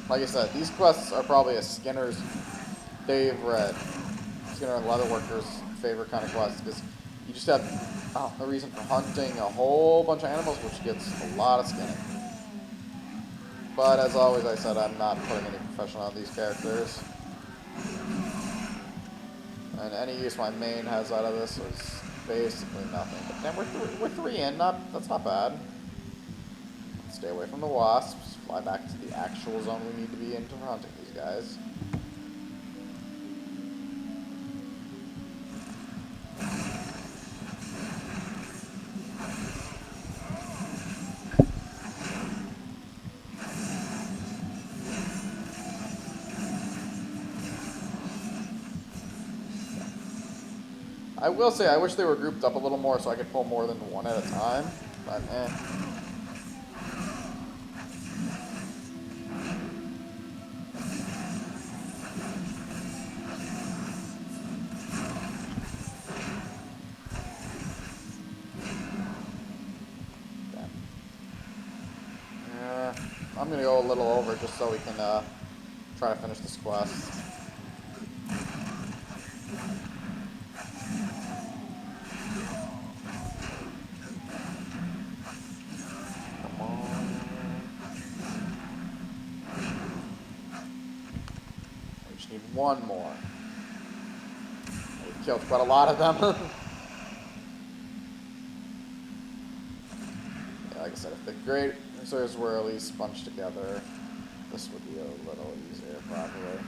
Like I said, these quests are probably a Skinner's favorite, Skinner and Leatherworker's favorite kind of quest, because you just have a reason for hunting a whole bunch of animals, which gets a lot of skinning. But as always, I said I'm not putting any professional on these characters. And any use my main has out of this is basically nothing. But then we're three in, that's not bad. Stay away from the wasps. Fly back to the actual zone we need to be in for hunting these guys. I will say, I wish they were grouped up a little more so I could pull more than one at a time, but eh. I'm gonna go a little over just so we can try to finish this quest. Come on. We just need one more. We killed quite a lot of them. Yeah, like I said, if the great reserves were at least bunched together, this would be a little easier, probably.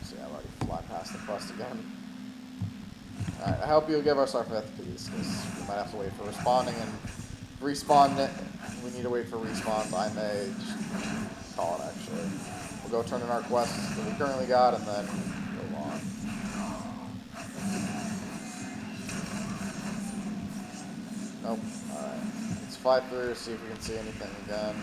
See, I've already fly past the quest again. Alright, I hope you'll give us our 5th piece, because we might have to wait for respawning, and respawn, we need to wait for respawns. I may just call it, actually. We'll go turn in our quests that we currently got, and then move on. Nope. Alright. Let's fly through, see if we can see anything again.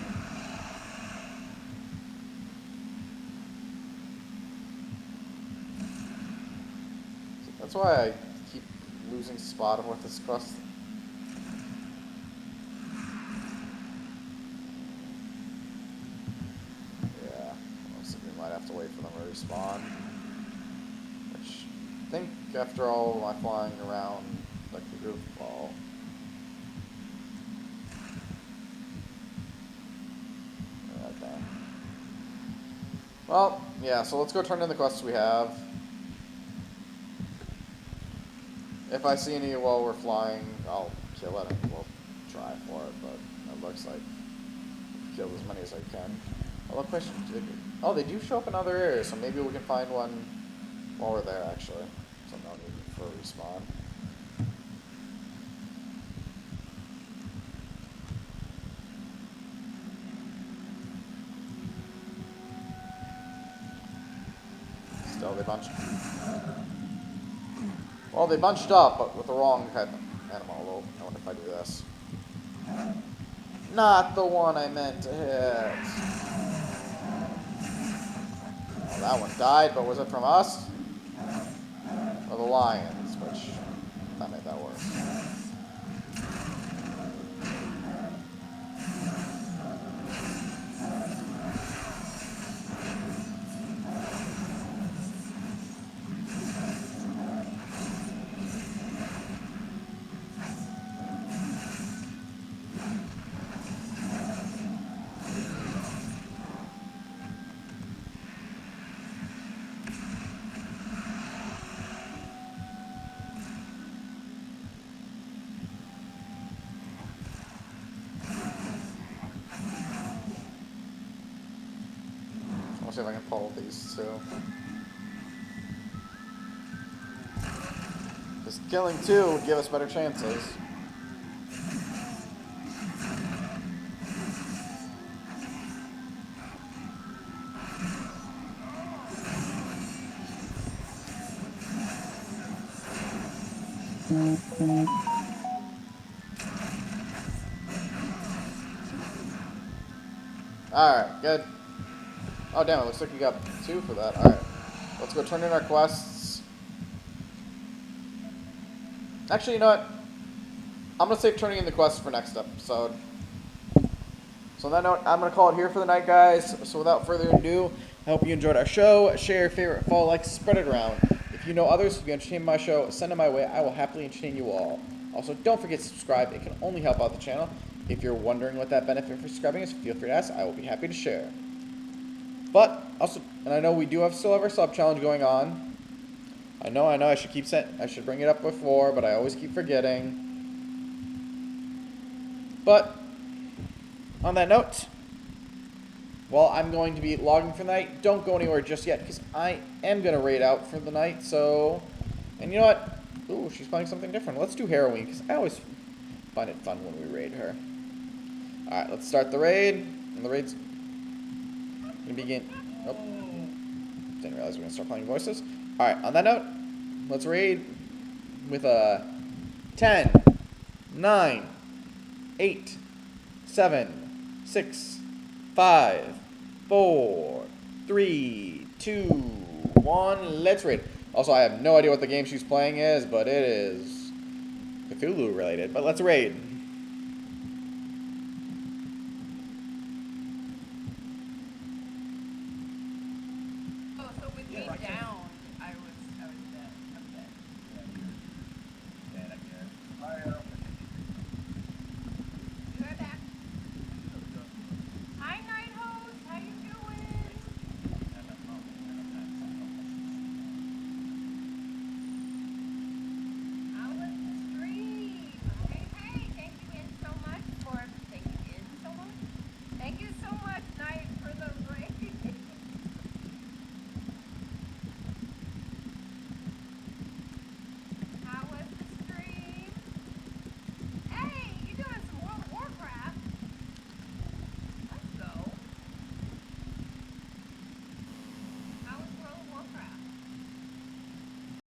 That's why I keep losing spot of what this quest. Yeah. Looks like we might have to wait for them to respawn. Which, I think after all my flying around like the goofball. Okay. Well, yeah, so let's go turn in the quests we have. If I see any while we're flying, I'll kill it and we'll try for it, but it looks like I've killed as many as I can. Although question, oh, they do show up in other areas, so maybe we can find one while we're there, actually. So no need for a respawn. Still, they bunched. Well, they bunched up, but with the wrong type of animal. Although, I wonder if I do this. Not the one I meant to hit. Well, that one died, but was it from us? Or the lions, which that made that worse. I'll see if I can pull these two. Just killing 2 would give us better chances. Alright, good. Oh damn, it looks like you got 2 for that. Alright. Let's go turn in our quests. Actually, you know what? I'm going to save turning in the quests for next episode. So on that note, I'm going to call it here for the night, guys. So without further ado, I hope you enjoyed our show. Share, favorite, follow, like, spread it around. If you know others who can entertain my show, send them my way. I will happily entertain you all. Also, don't forget to subscribe. It can only help out the channel. If you're wondering what that benefit for subscribing is, feel free to ask. I will be happy to share. But also, and I know we do still have our sub challenge going on. I know. I should bring it up before, but I always keep forgetting. But on that note, well, I'm going to be logging for the night. Don't go anywhere just yet, because I am going to raid out for the night. So, and you know what? Ooh, she's playing something different. Let's do heroine, because I always find it fun when we raid her. All right, let's start the raid, and the raid's gonna begin. Nope. Didn't realize we were gonna start playing voices. All right, on that note, let's raid with a 10, 9, 8, 7, 6, 5, 4, 3, 2, 1. Let's raid. Also, I have no idea what the game she's playing is, but it is Cthulhu related. But let's raid.